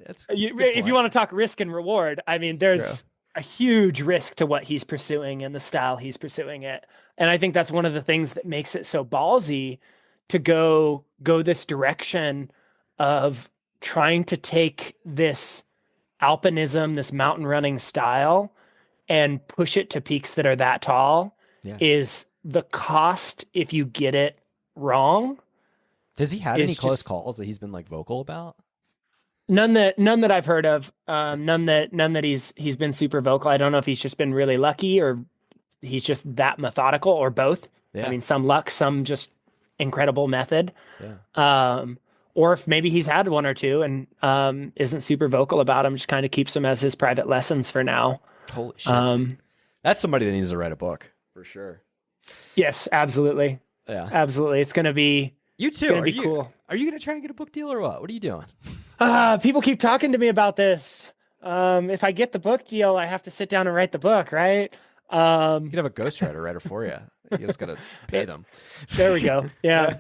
That's if you want to talk risk and reward, I mean, there's a huge risk to what he's pursuing and the style he's pursuing it. And I think that's one of the things that makes it so ballsy to go this direction of trying to take this alpinism, this mountain running style, and push it to peaks that are that tall. Is the cost if you get it wrong. Does he have any close calls that he's been like vocal about? None that I've heard of. None that he's been super vocal. I don't know if he's just been really lucky or he's just that methodical, or both. Yeah. I mean, some luck, some just incredible method. Yeah. Or if maybe he's had one or two and isn't super vocal about them, just kind of keeps them as his private lessons for now. Holy shit. That's somebody that needs to write a book for sure. Yes, absolutely. Yeah. Absolutely. It's going to be You too. Are you cool? Are you going to try and get a book deal or what? What are you doing? People keep talking to me about this. If I get the book deal, I have to sit down and write the book, right? You can have a ghostwriter write it for you. You just got to pay them. There we go. Yeah.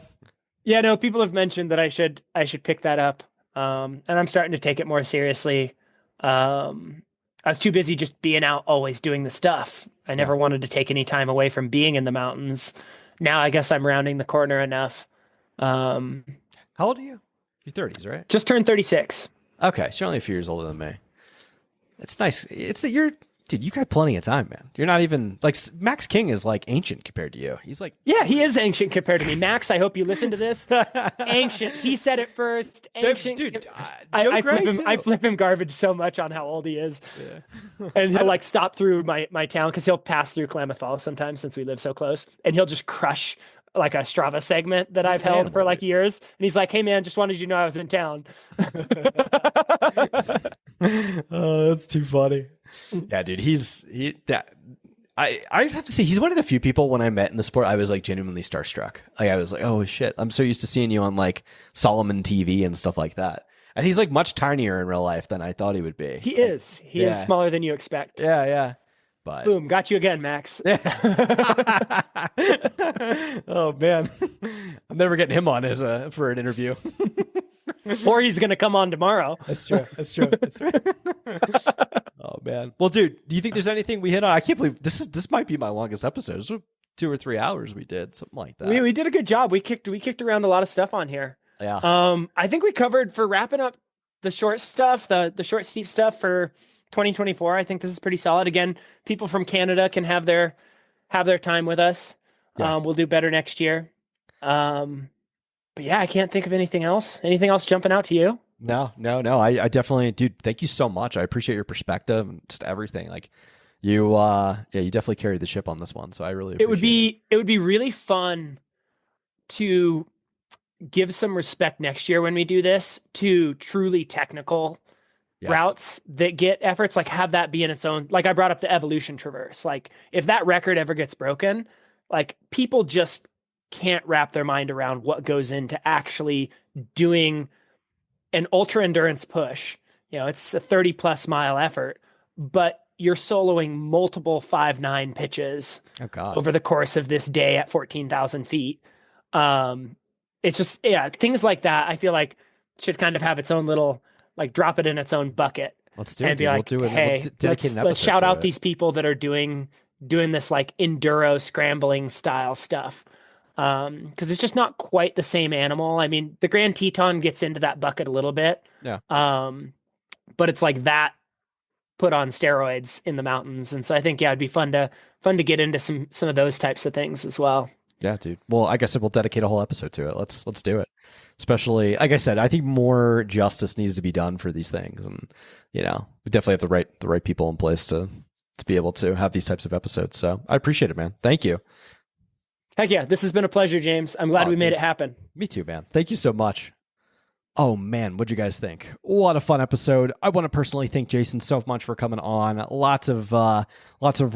Yeah, no, people have mentioned that I should pick that up. And I'm starting to take it more seriously. I was too busy just being out, always doing the stuff. I never wanted to take any time away from being in the mountains. Now I guess I'm rounding the corner enough. How old are you? You're 30s, right? Just turned 36. Okay, so you're only a few years older than me. It's nice. Dude, you got plenty of time, man. You're not even like Max King is like ancient compared to you. He's like, yeah, he is ancient compared to me. Max, I hope you listen to this. Ancient. He said it first. Ancient. Dude, I flip him garbage so much on how old he is. Yeah. And he'll like stop through my town because he'll pass through Klamath Falls sometimes since we live so close, and he'll just crush like a Strava segment that I've held for like years. And he's like, hey man, just wanted you to know I was in town. Oh, that's too funny. Yeah, dude, I just have to say he's one of the few people when I met in the sport I was like genuinely starstruck. Like I was like, oh shit, I'm so used to seeing you on like Solomon TV and stuff like that. And he's like much tinier in real life than I thought he would be. He is. He is smaller than you expect. Yeah. But boom, got you again, Max. Oh man, I'm never getting him on for an interview. Or he's gonna come on tomorrow. That's true. Oh man. Well, dude, do you think there's anything we hit on? I can't believe this might be my longest episode. This was 2 or 3 hours we did, something like that. We did a good job. We kicked around a lot of stuff on here. Yeah. I think we covered, for wrapping up the short stuff, the short steep stuff for 2024. I think this is pretty solid. Again, people from Canada can have their time with us. Yeah. We'll do better next year. But yeah, I can't think of anything else. Anything else jumping out to you? No. I definitely, dude, thank you so much. I appreciate your perspective and just everything. Like you definitely carried the ship on this one. So I really appreciate it would be really fun to give some respect next year when we do this to truly technical routes that get efforts, like have that be in its own, like I brought up the evolution traverse. Like if that record ever gets broken, like people just can't wrap their mind around what goes into actually doing an ultra endurance push. You know, it's a 30+ mile effort, but you're soloing multiple 5.9 pitches over the course of this day at 14,000 feet. It's just, things like that I feel like should kind of have its own little, like drop it in its own bucket. Let's do it. And be like, we'll do it. Hey, let's shout out these people that are doing this like enduro scrambling style stuff. Because it's just not quite the same animal. I mean, the Grand Teton gets into that bucket a little bit. Yeah. But it's like that put on steroids in the mountains. And so I think, it'd be fun to get into some of those types of things as well. Yeah, dude. Well, like I said, we'll dedicate a whole episode to it. Let's do it. Especially, like I said, I think more justice needs to be done for these things. And, we definitely have the right people in place to be able to have these types of episodes. So I appreciate it, man. Thank you. Heck yeah, this has been a pleasure, James. I'm glad we made it happen. Me too, man. Thank you so much. Oh man, what'd you guys think? What a fun episode. I want to personally thank Jason so much for coming on. Lots of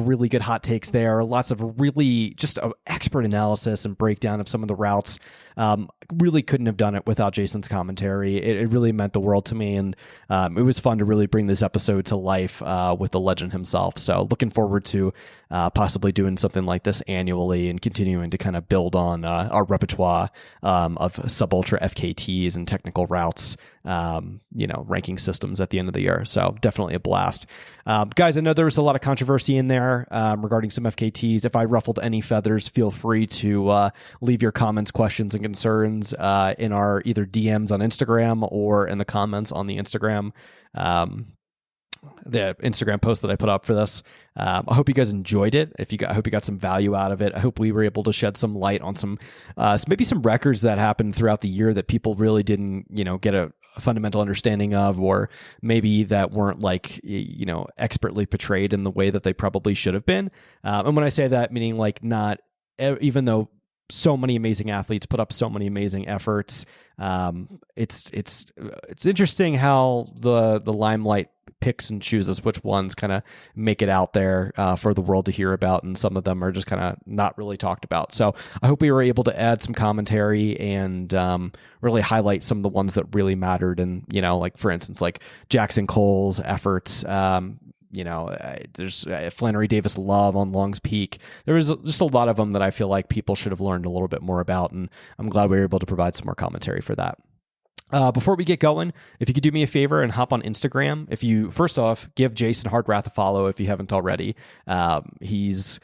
really good hot takes there. Lots of really just expert analysis and breakdown of some of the routes. Really couldn't have done it without Jason's commentary. It really meant the world to me, and it was fun to really bring this episode to life with the legend himself. So looking forward to possibly doing something like this annually and continuing to kind of build on our repertoire of sub-ultra FKTs and technical routes, ranking systems at the end of the year. So definitely a blast. Guys, I know there was a lot of controversy in there regarding some FKTs. If I ruffled any feathers, feel free to leave your comments, questions, and concerns in our either DMs on Instagram or in the comments on the Instagram post that I put up for this. I hope you guys enjoyed it. I hope you got some value out of it. I hope we were able to shed some light on some maybe some records that happened throughout the year that people really didn't, get a fundamental understanding of, or maybe that weren't expertly portrayed in the way that they probably should have been. And when I say that, meaning not even though so many amazing athletes put up so many amazing efforts, it's interesting how the limelight picks and chooses which ones kind of make it out there for the world to hear about, and some of them are just kind of not really talked about. So I hope we were able to add some commentary and really highlight some of the ones that really mattered. And for instance, Jackson Cole's efforts. There's Flannery Davis Love on Long's Peak. There was just a lot of them that I feel like people should have learned a little bit more about, and I'm glad we were able to provide some more commentary for that. Before we get going, if you could do me a favor and hop on Instagram, if you first off give Jason Hardrath a follow if you haven't already. He's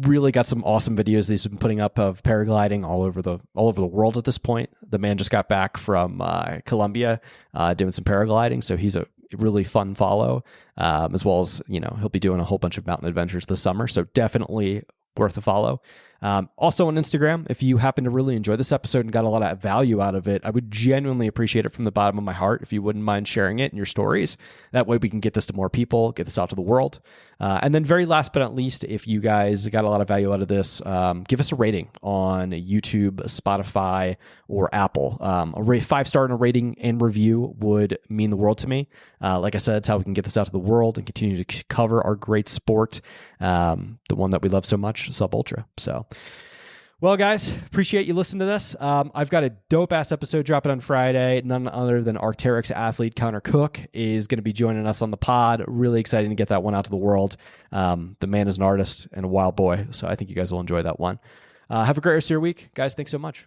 really got some awesome videos that he's been putting up of paragliding all over the world at this point. The man just got back from Colombia doing some paragliding, so he's a really fun follow, as well as he'll be doing a whole bunch of mountain adventures this summer, so definitely worth a follow. Also on Instagram, if you happen to really enjoy this episode and got a lot of value out of it, I would genuinely appreciate it from the bottom of my heart if you wouldn't mind sharing it in your stories. That way we can get this to more people, get this out to the world. And then very last but not least, if you guys got a lot of value out of this, give us a rating on YouTube, Spotify, or Apple. A 5-star and a rating and review would mean the world to me. Like I said, it's how we can get this out to the world and continue to cover our great sport, the one that we love so much, sub-ultra. So, well, guys, appreciate you listening to this. I've got a dope-ass episode dropping on Friday. None other than Arc'teryx athlete Connor Cook is going to be joining us on the pod. Really excited to get that one out to the world. The man is an artist and a wild boy, so I think you guys will enjoy that one. Have a great rest of your week. Guys, thanks so much.